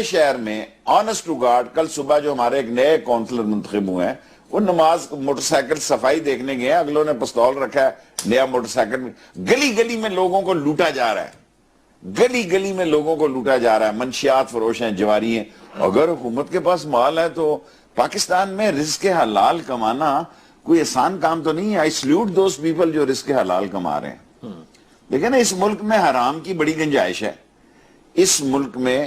B: شہر میں آنسٹ ٹو گاڈ, کل صبح جو ہمارے ایک نئے کونسلر منتخب ہوئے ہیں وہ نماز موٹر سائیکل صفائی دیکھنے گئے ہیں, اگلوں نے پستول رکھا ہے, نیا موٹر سائیکل میں گلی گلی میں لوگوں کو لوٹا جا رہا ہے. گلی گلی میں لوگوں کو لوٹا جا رہا ہے. منشیات فروش ہیں, جواری ہیں. اگر حکومت کے پاس مال ہے تو پاکستان میں رزق حلال کمانا کوئی آسان کام تو نہیں ہے. I salute those people جو رزق حلال کما رہے ہیں. لیکن اس ملک میں حرام کی بڑی گنجائش ہے. اس ملک میں